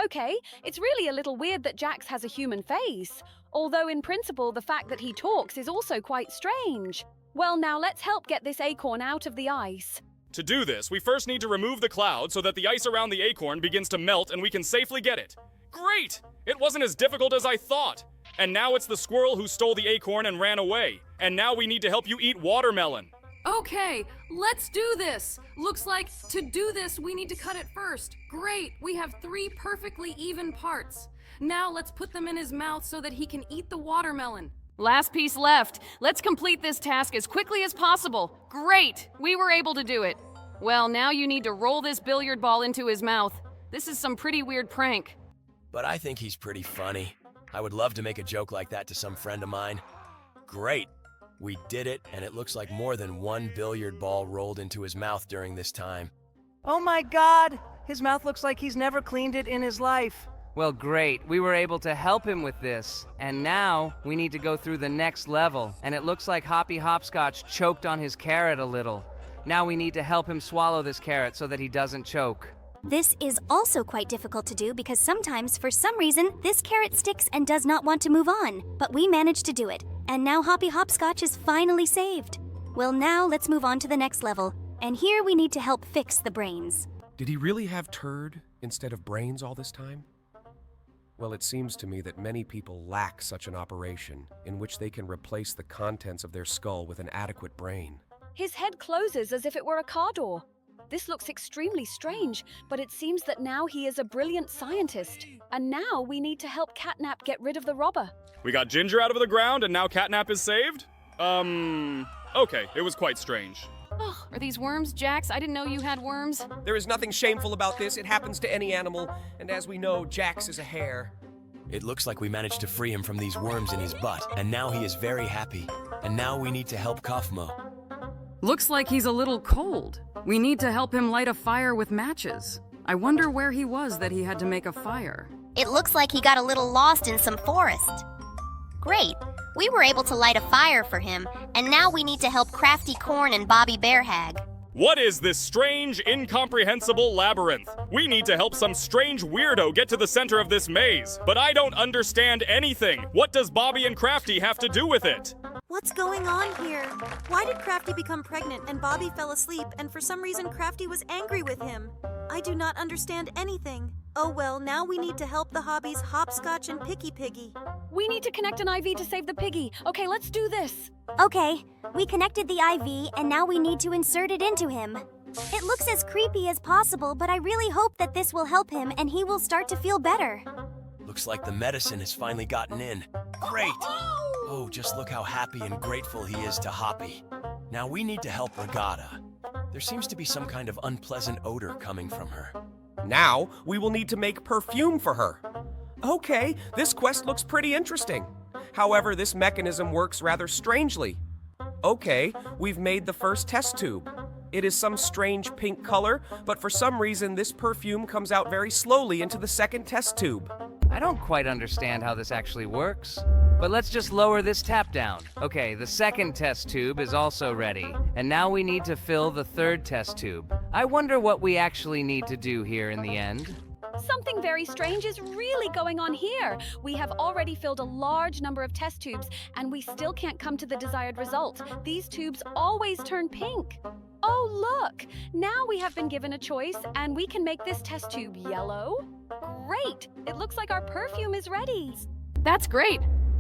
Okay, it's really a little weird that Jax has a human face, although in principle the fact that he talks is also quite strange. Well, now let's help get this acorn out of the ice. To do this, we first need to remove the cloud so that the ice around the acorn begins to melt and we can safely get it. Great! It wasn't as difficult as I thought. And now it's the squirrel who stole the acorn and ran away. And now we need to help you eat watermelon. Okay, let's do this. Looks like to do this, we need to cut it first. Great, we have 3 perfectly even parts. Now let's put them in his mouth so that he can eat the watermelon. Last piece left. Let's complete this task as quickly as possible. Great! We were able to do it. Well, now you need to roll this billiard ball into his mouth. This is some pretty weird prank. But I think he's pretty funny. I would love to make a joke like that to some friend of mine. Great. We did it, and it looks like more than one billiard ball rolled into his mouth during this time. Oh my god! His mouth looks like he's never cleaned it in his life. Well, great. We were able to help him with this. And now, we need to go through the next level. And it looks like Hoppy Hopscotch choked on his carrot a little. Now we need to help him swallow this carrot so that he doesn't choke. This is also quite difficult to do because sometimes, for some reason, this carrot sticks and does not want to move on. But we managed to do it. And now Hoppy Hopscotch is finally saved. Well, now let's move on to the next level. And here we need to help fix the brains. Did he really have turd instead of brains all this time? Well, it seems to me that many people lack such an operation in which they can replace the contents of their skull with an adequate brain. His head closes as if it were a car door. This looks extremely strange, but it seems that now he is a brilliant scientist. And now we need to help Catnap get rid of the robber. We got Ginger out of the ground and now Catnap is saved? Okay, it was quite strange. Oh, are these worms, Jax? I didn't know you had worms. There is nothing shameful about this. It happens to any animal, and as we know, Jax is a hare. It looks like we managed to free him from these worms in his butt, and now he is very happy. And now we need to help Kaufmo. Looks like he's a little cold. We need to help him light a fire with matches. I wonder where he was that he had to make a fire. It looks like he got a little lost in some forest. Great. We were able to light a fire for him, and now we need to help Crafty Corn and Bobby Bearhag. What is this strange, incomprehensible labyrinth? We need to help some strange weirdo get to the center of this maze, but I don't understand anything. What does Bobby and Crafty have to do with it? What's going on here? Why did Crafty become pregnant and Bobby fell asleep, and for some reason Crafty was angry with him? I do not understand anything. Oh well, now we need to help the hobbies Hopscotch and Picky Piggy. We need to connect an IV to save the piggy. Okay, let's do this. Okay, we connected the IV and now we need to insert it into him. It looks as creepy as possible, but I really hope that this will help him and he will start to feel better. Looks like the medicine has finally gotten in. Great! Oh, just look how happy and grateful he is to Hoppy. Now we need to help Regatta. There seems to be some kind of unpleasant odor coming from her. Now, we will need to make perfume for her. Okay, this quest looks pretty interesting. However, this mechanism works rather strangely. Okay, we've made the first test tube. It is some strange pink color, but for some reason this perfume comes out very slowly into the second test tube. I don't quite understand how this actually works. But let's just lower this tap down. Okay, the second test tube is also ready. And now we need to fill the third test tube. I wonder what we actually need to do here in the end. Something very strange is really going on here. We have already filled a large number of test tubes, and we still can't come to the desired result. These tubes always turn pink. Oh, look! Now we have been given a choice, and we can make this test tube yellow. Great! It looks like our perfume is ready. That's great.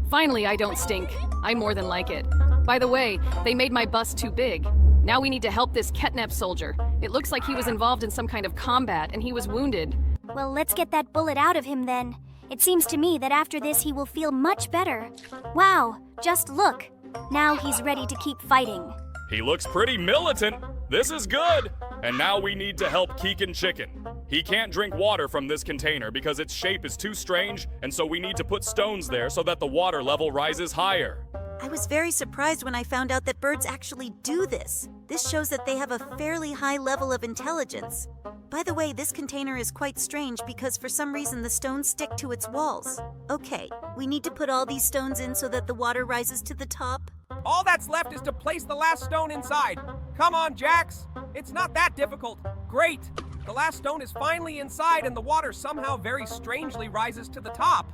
Finally, I don't stink. I more than like it. By the way, they made my bus too big. Now we need to help this Catnap soldier. It looks like he was involved in some kind of combat, and he was wounded. Well, let's get that bullet out of him then. It seems to me that after this he will feel much better. Wow, just look. Now he's ready to keep fighting. He looks pretty militant. This is good. And now we need to help Keegan Chicken. He can't drink water from this container because its shape is too strange, and so we need to put stones there so that the water level rises higher. I was very surprised when I found out that birds actually do this. This shows that they have a fairly high level of intelligence. By the way, this container is quite strange because for some reason the stones stick to its walls. Okay, we need to put all these stones in so that the water rises to the top. All that's left is to place the last stone inside. Come on, Jax. It's not that difficult. Great. The last stone is finally inside and the water somehow very strangely rises to the top.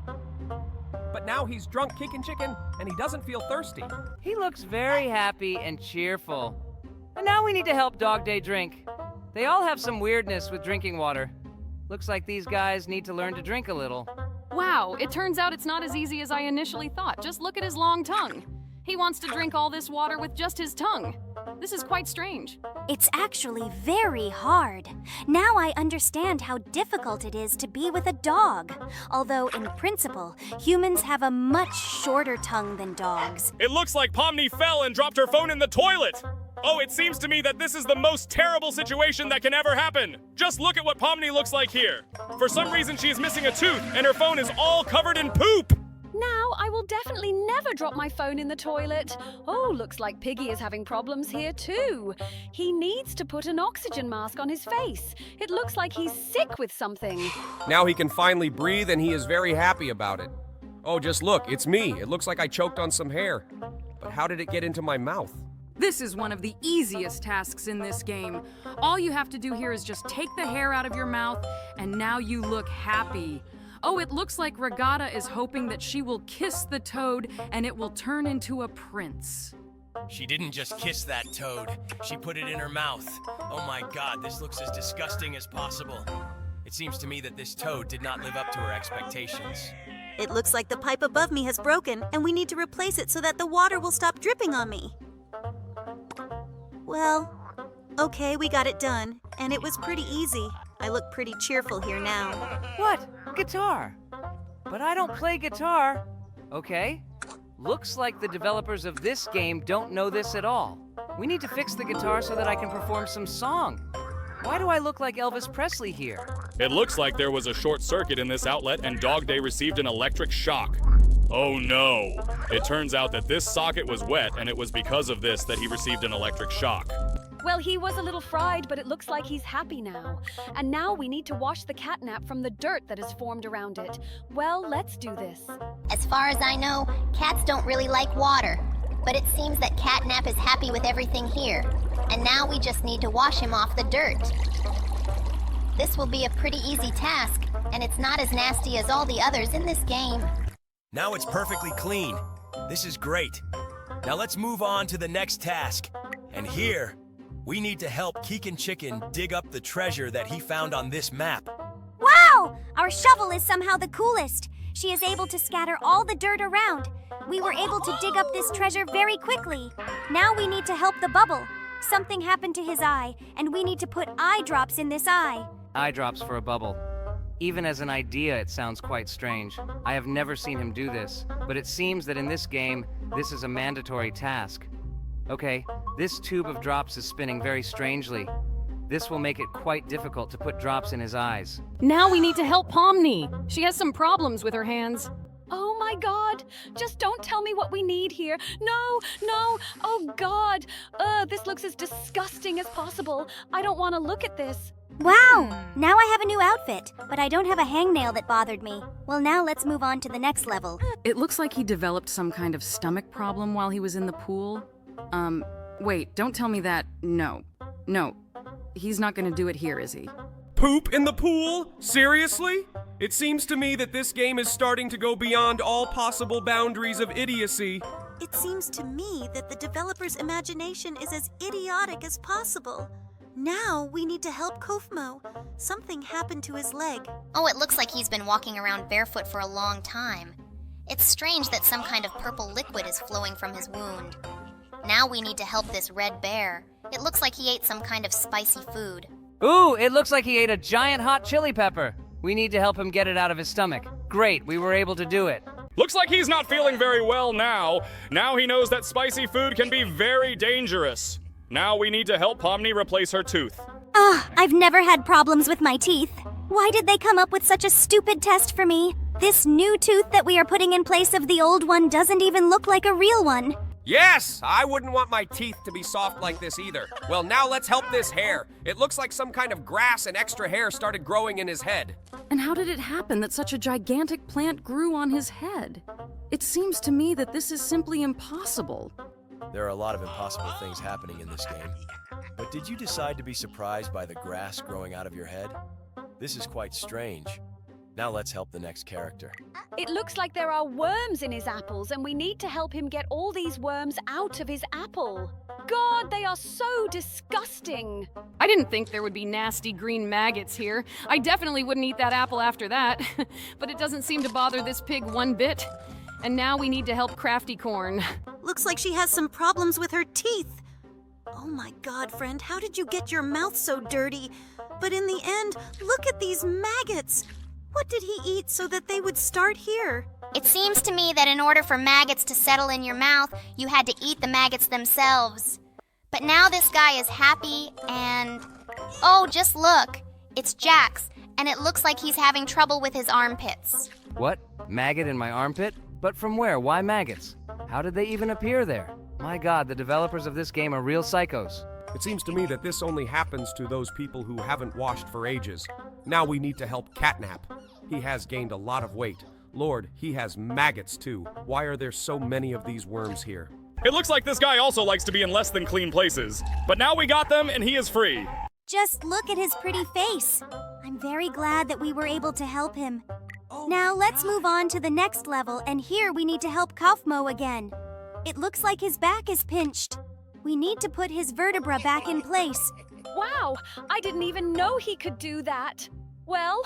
But now he's drunk Kickin' Chicken and he doesn't feel thirsty. He looks very happy and cheerful. And now we need to help Dog Day drink. They all have some weirdness with drinking water. Looks like these guys need to learn to drink a little. Wow, it turns out it's not as easy as I initially thought. Just look at his long tongue. He wants to drink all this water with just his tongue. This is quite strange. It's actually very hard. Now I understand how difficult it is to be with a dog. Although, in principle, humans have a much shorter tongue than dogs. It looks like Pomni fell and dropped her phone in the toilet. Oh, it seems to me that this is the most terrible situation that can ever happen. Just look at what Pomni looks like here. For some reason, she is missing a tooth, and her phone is all covered in poop. Now I will definitely never drop my phone in the toilet. Oh, looks like Piggy is having problems here too. He needs to put an oxygen mask on his face. It looks like he's sick with something. Now he can finally breathe and he is very happy about it. Oh, just look, it's me. It looks like I choked on some hair. But how did it get into my mouth? This is one of the easiest tasks in this game. All you have to do here is just take the hair out of your mouth, and now you look happy. Oh, it looks like Regatta is hoping that she will kiss the toad and it will turn into a prince. She didn't just kiss that toad. She put it in her mouth. Oh my god, this looks as disgusting as possible. It seems to me that this toad did not live up to her expectations. It looks like the pipe above me has broken, and we need to replace it so that the water will stop dripping on me. Well, okay, we got it done, and it was pretty easy. I look pretty cheerful here now. What? Guitar? But I don't play guitar. Okay. Looks like the developers of this game don't know this at all. We need to fix the guitar so that I can perform some song. Why do I look like Elvis Presley here? It looks like there was a short circuit in this outlet and Dog Day received an electric shock. Oh no! It turns out that this socket was wet and it was because of this that he received an electric shock. Well, he was a little fried, but it looks like he's happy now. And now we need to wash the catnap from the dirt that has formed around it. Well, let's do this. As far as I know, cats don't really like water. But it seems that Catnap is happy with everything here. And now we just need to wash him off the dirt. This will be a pretty easy task, and it's not as nasty as all the others in this game. Now it's perfectly clean. This is great. Now let's move on to the next task. And here, we need to help Keegan Chicken dig up the treasure that he found on this map. Wow! Our shovel is somehow the coolest. She is able to scatter all the dirt around. We were able to dig up this treasure very quickly. Now we need to help the bubble. Something happened to his eye, and we need to put eye drops in this eye. Eye drops for a bubble. Even as an idea, it sounds quite strange. I have never seen him do this, but it seems that in this game, this is a mandatory task. Okay, this tube of drops is spinning very strangely. This will make it quite difficult to put drops in his eyes. Now we need to help Pomni. She has some problems with her hands. Oh my god! Just don't tell me what we need here. No! Oh god! This looks as disgusting as possible. I don't want to look at this. Wow! Now I have a new outfit, but I don't have a hangnail that bothered me. Well, now let's move on to the next level. It looks like he developed some kind of stomach problem while he was in the pool. Wait, don't tell me that. No. He's not gonna do it here, is he? Poop in the pool? Seriously? It seems to me that this game is starting to go beyond all possible boundaries of idiocy. It seems to me that the developer's imagination is as idiotic as possible. Now we need to help Kofmo. Something happened to his leg. Oh, it looks like he's been walking around barefoot for a long time. It's strange that some kind of purple liquid is flowing from his wound. Now we need to help this red bear. It looks like he ate some kind of spicy food. Ooh, it looks like he ate a giant hot chili pepper. We need to help him get it out of his stomach. Great, we were able to do it. Looks like he's not feeling very well now. Now he knows that spicy food can be very dangerous. Now we need to help Pomni replace her tooth. I've never had problems with my teeth. Why did they come up with such a stupid test for me? This new tooth that we are putting in place of the old one doesn't even look like a real one. Yes! I wouldn't want my teeth to be soft like this either. Well, now let's help this hair. It looks like some kind of grass and extra hair started growing in his head. And how did it happen that such a gigantic plant grew on his head? It seems to me that this is simply impossible. There are a lot of impossible things happening in this game. But did you decide to be surprised by the grass growing out of your head? This is quite strange. Now let's help the next character. It looks like there are worms in his apples, and we need to help him get all these worms out of his apple. God, they are so disgusting. I didn't think there would be nasty green maggots here. I definitely wouldn't eat that apple after that. But it doesn't seem to bother this pig one bit. And now we need to help Crafty Corn. Looks like she has some problems with her teeth. Oh my god, friend, how did you get your mouth so dirty? But in the end, look at these maggots. What did he eat so that they would start here? It seems to me that in order for maggots to settle in your mouth, you had to eat the maggots themselves. But now this guy is happy and... Oh, just look. It's Jax, and it looks like he's having trouble with his armpits. What? Maggot in my armpit? But from where? Why maggots? How did they even appear there? My God, the developers of this game are real psychos. It seems to me that this only happens to those people who haven't washed for ages. Now we need to help Catnap. He has gained a lot of weight. Lord, he has maggots too. Why are there so many of these worms here? It looks like this guy also likes to be in less than clean places. But now we got them and he is free. Just look at his pretty face. I'm very glad that we were able to help him. Now let's move on to the next level, and here we need to help Kaufmo again. It looks like his back is pinched. We need to put his vertebra back in place. Wow, I didn't even know he could do that. Well,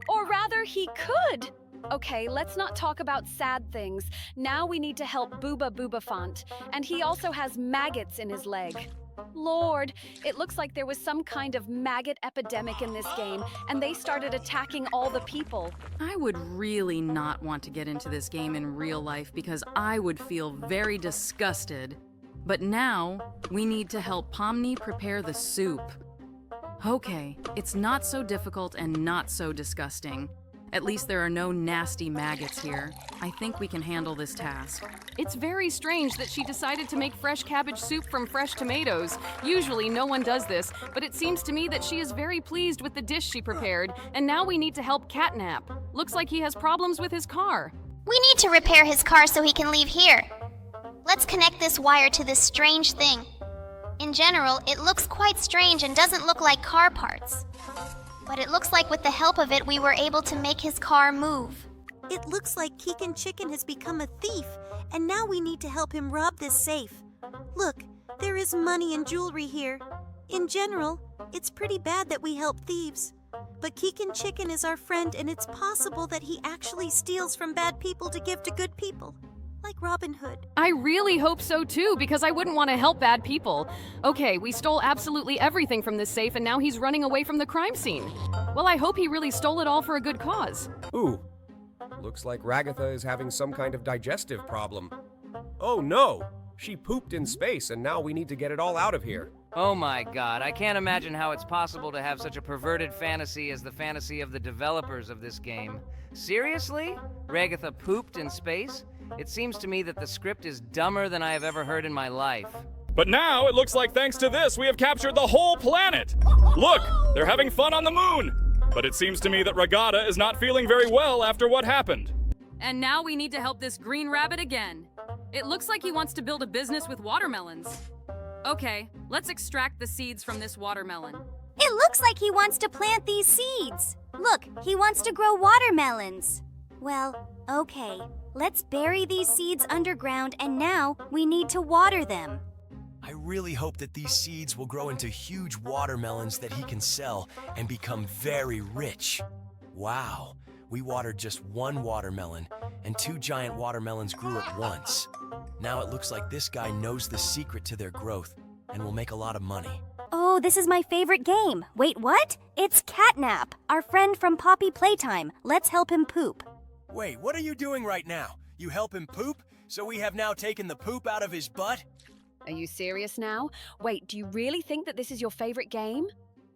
or rather, he could. Okay, let's not talk about sad things. Now we need to help Booba Boobafont, and he also has maggots in his leg. Lord, it looks like there was some kind of maggot epidemic in this game, and they started attacking all the people. I would really not want to get into this game in real life because I would feel very disgusted. But now, we need to help Pomni prepare the soup. Okay, it's not so difficult and not so disgusting. At least there are no nasty maggots here. I think we can handle this task. It's very strange that she decided to make fresh cabbage soup from fresh tomatoes. Usually no one does this, but it seems to me that she is very pleased with the dish she prepared, and now we need to help Catnap. Looks like he has problems with his car. We need to repair his car so he can leave here. Let's connect this wire to this strange thing. In general, it looks quite strange and doesn't look like car parts. But it looks like with the help of it, we were able to make his car move. It looks like Keegan Chicken has become a thief, and now we need to help him rob this safe. Look, there is money and jewelry here. In general, it's pretty bad that we help thieves. But Keegan Chicken is our friend, and it's possible that he actually steals from bad people to give to good people. Like Robin Hood. I really hope so too, because I wouldn't want to help bad people. Okay, we stole absolutely everything from this safe, and now he's running away from the crime scene. Well, I hope he really stole it all for a good cause. Ooh, looks like Ragatha is having some kind of digestive problem. Oh no! She pooped in space, and now we need to get it all out of here. Oh my God, I can't imagine how it's possible to have such a perverted fantasy as the fantasy of the developers of this game. Seriously? Ragatha pooped in space? It seems to me that the script is dumber than I have ever heard in my life. But now it looks like thanks to this, we have captured the whole planet. Look, they're having fun on the moon. But it seems to me that Regatta is not feeling very well after what happened. And now we need to help this green rabbit again. It looks like he wants to build a business with watermelons. Okay, let's extract the seeds from this watermelon. It looks like he wants to plant these seeds. Look, he wants to grow watermelons. Well, okay. Let's bury these seeds underground, and now we need to water them. I really hope that these seeds will grow into huge watermelons that he can sell and become very rich. Wow, we watered just one watermelon, and 2 giant watermelons grew at once. Now it looks like this guy knows the secret to their growth and will make a lot of money. Oh, this is my favorite game. Wait, what? It's Catnap, our friend from Poppy Playtime. Let's help him poop. Wait, what are you doing right now? You help him poop? So we have now taken the poop out of his butt? Are you serious now? Wait, do you really think that this is your favorite game?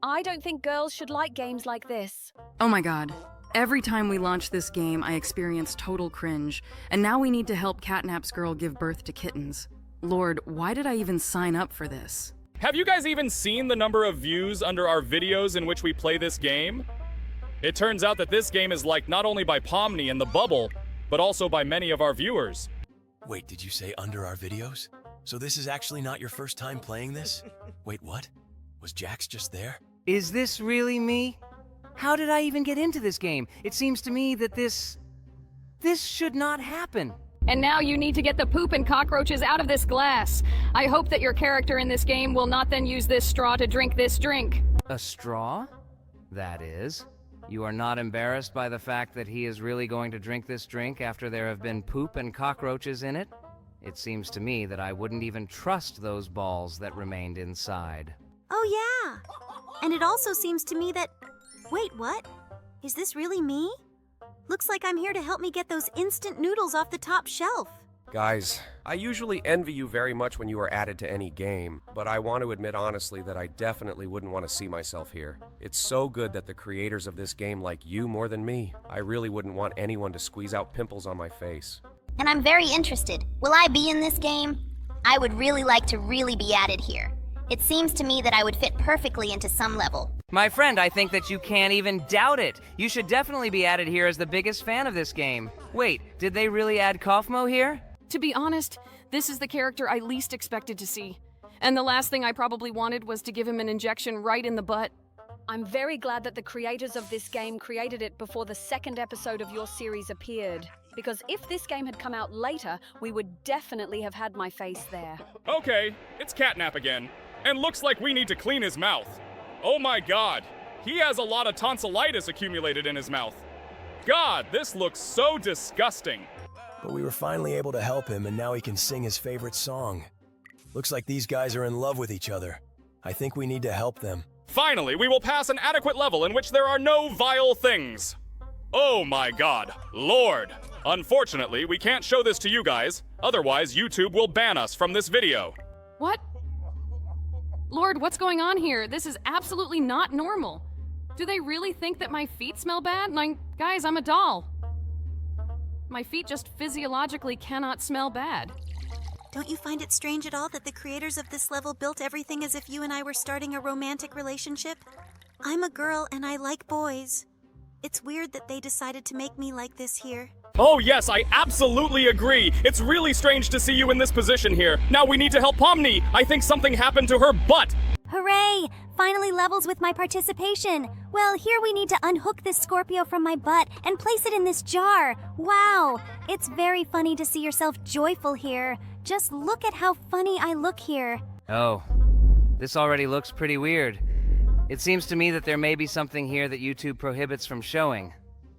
I don't think girls should like games like this. Oh my God. Every time we launch this game, I experience total cringe. And now we need to help Catnap's girl give birth to kittens. Lord, why did I even sign up for this? Have you guys even seen the number of views under our videos in which we play this game? It turns out that this game is liked not only by Pomni and the Bubble, but also by many of our viewers. Wait, did you say under our videos? So this is actually not your first time playing this? Wait, what? Was Jax just there? Is this really me? How did I even get into this game? It seems to me that this should not happen. And now you need to get the poop and cockroaches out of this glass. I hope that your character in this game will not then use this straw to drink this drink. A straw? That is. You are not embarrassed by the fact that he is really going to drink this drink after there have been poop and cockroaches in it? It seems to me that I wouldn't even trust those balls that remained inside. Oh yeah. And it also seems to me that... Wait, what? Is this really me? Looks like I'm here to help me get those instant noodles off the top shelf. Guys, I usually envy you very much when you are added to any game, but I want to admit honestly that I definitely wouldn't want to see myself here. It's so good that the creators of this game like you more than me. I really wouldn't want anyone to squeeze out pimples on my face. and I'm very interested. Will I be in this game? I would really like to really be added here. It seems to me that I would fit perfectly into some level. My friend, I think that you can't even doubt it. You should definitely be added here as the biggest fan of this game. Wait, did they really add Kaufmo here? To be honest, this is the character I least expected to see. And the last thing I probably wanted was to give him an injection right in the butt. I'm very glad that the creators of this game created it before the second episode of your series appeared. Because if this game had come out later, we would definitely have had my face there. Okay, it's Catnap again. And looks like we need to clean his mouth. Oh my god, he has a lot of tonsillitis accumulated in his mouth. God, this looks so disgusting. But we were finally able to help him, and now he can sing his favorite song. Looks like these guys are in love with each other. I think we need to help them. Finally, we will pass an adequate level in which there are no vile things. Oh my god, Lord. Unfortunately, we can't show this to you guys, otherwise YouTube will ban us from this video. What? Lord, what's going on here? This is absolutely not normal. Do they really think that my feet smell bad? Guys, I'm a doll. My feet just physiologically cannot smell bad. Don't you find it strange at all that the creators of this level built everything as if you and I were starting a romantic relationship? I'm a girl and I like boys. It's weird that they decided to make me like this here. Oh yes, I absolutely agree. It's really strange to see you in this position here. Now we need to help Pomni. I think something happened to her butt. Hooray! Finally levels with my participation. Well, here we need to unhook this Scorpio from my butt and place it in this jar. Wow! It's very funny to see yourself joyful here. Just look at how funny I look here. Oh, this already looks pretty weird. It seems to me that there may be something here that YouTube prohibits from showing.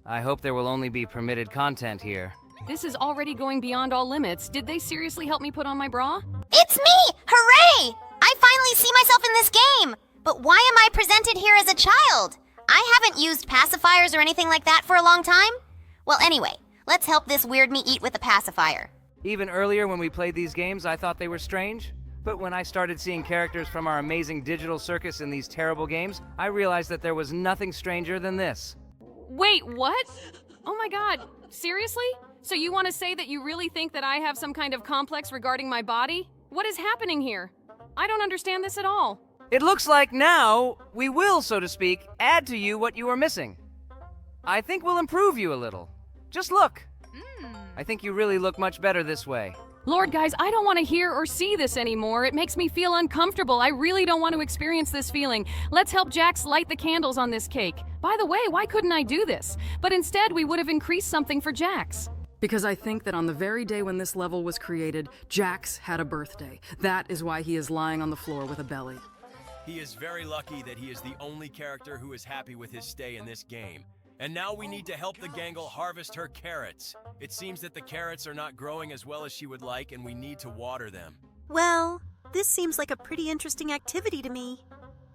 I hope there will only be permitted content here. This is already going beyond all limits. Did they seriously help me put on my bra? It's me! Hooray! I finally see myself in this game! But why am I presented here as a child? I haven't used pacifiers or anything like that for a long time. Well, anyway, let's help this weird me eat with a pacifier. Even earlier when we played these games, I thought they were strange. But when I started seeing characters from our amazing digital circus in these terrible games, I realized that there was nothing stranger than this. Wait, what? Oh my god, seriously? So you want to say that you really think that I have some kind of complex regarding my body? What is happening here? I don't understand this at all. It looks like now we will, so to speak, add to you what you are missing. I think we'll improve you a little. Just look. I think you really look much better this way. Lord, guys, I don't want to hear or see this anymore. It makes me feel uncomfortable. I really don't want to experience this feeling. Let's help Jax light the candles on this cake. By the way, why couldn't I do this? But instead, we would have increased something for Jax. Because I think that on the very day when this level was created, Jax had a birthday. That is why he is lying on the floor with a belly. He is very lucky that he is the only character who is happy with his stay in this game. And now we need to help the Gangle harvest her carrots. It seems that the carrots are not growing as well as she would like, and we need to water them. Well, this seems like a pretty interesting activity to me.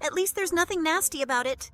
At least there's nothing nasty about it.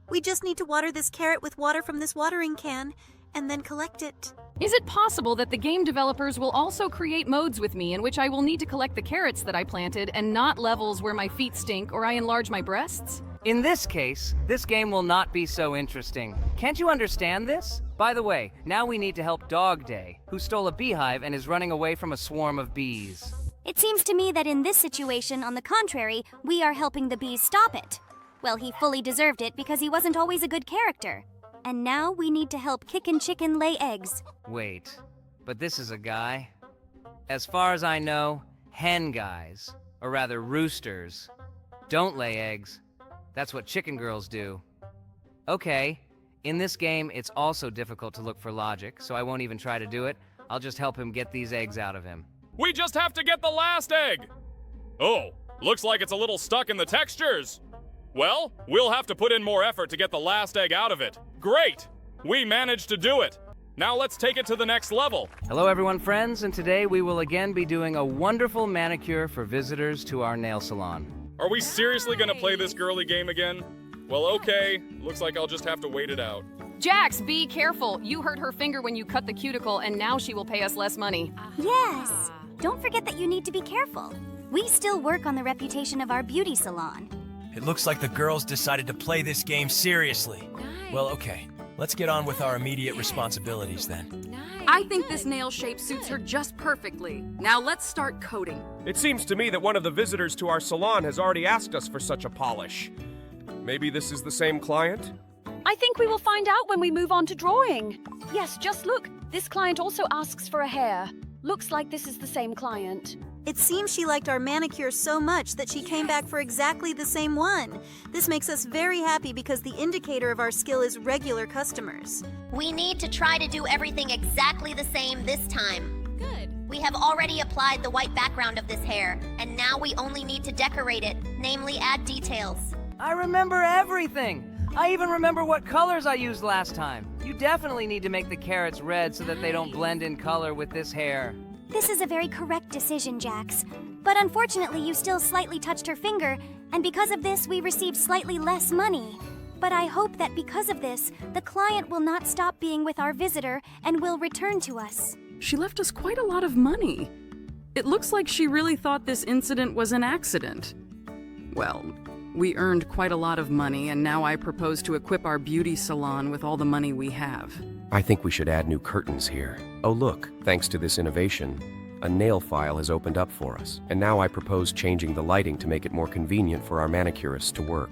We just need to water this carrot with water from this watering can, and then collect it. Is it possible that the game developers will also create modes with me in which I will need to collect the carrots that I planted and not levels where my feet stink or I enlarge my breasts? In this case, this game will not be so interesting. Can't you understand this? By the way, now we need to help Dog Day, who stole a beehive and is running away from a swarm of bees. It seems to me that in this situation, on the contrary, we are helping the bees stop it. Well, he fully deserved it because he wasn't always a good character. And now we need to help Kickin' Chicken lay eggs. Wait, but this is a guy? As far as I know, hen guys, or rather roosters, don't lay eggs. That's what chicken girls do. Okay, in this game, it's also difficult to look for logic, so I won't even try to do it. I'll just help him get these eggs out of him. We just have to get the last egg! Oh, looks like it's a little stuck in the textures. Well, we'll have to put in more effort to get the last egg out of it. Great! We managed to do it! Now let's take it to the next level. Hello everyone, friends, and today we will again be doing a wonderful manicure for visitors to our nail salon. Are we seriously gonna play this girly game again? Well, okay. Looks like I'll just have to wait it out. Jax, be careful. You hurt her finger when you cut the cuticle, and now she will pay us less money. Yes! Don't forget that you need to be careful. We still work on the reputation of our beauty salon. It looks like the girls decided to play this game seriously. Well, okay. Let's get on with our immediate responsibilities then. I think this nail shape suits her just perfectly. Now let's start coating. It seems to me that one of the visitors to our salon has already asked us for such a polish. Maybe this is the same client? I think we will find out when we move on to drawing. Yes, just look. This client also asks for a hair. Looks like this is the same client. It seems she liked our manicure so much that she came back for exactly the same one. This makes us very happy because the indicator of our skill is regular customers. We need to try to do everything exactly the same this time. Good. We have already applied the white background of this hair, and now we only need to decorate it, namely add details. I remember everything. I even remember what colors I used last time. You definitely need to make the carrots red so that they don't blend in color with this hair. This is a very correct decision, Jax. But unfortunately, you still slightly touched her finger, and because of this, we received slightly less money. But I hope that because of this, the client will not stop being with our visitor and will return to us. She left us quite a lot of money. It looks like she really thought this incident was an accident. Well, we earned quite a lot of money, and now I propose to equip our beauty salon with all the money we have. I think we should add new curtains here. Oh look, thanks to this innovation, a nail file has opened up for us, and now I propose changing the lighting to make it more convenient for our manicurists to work.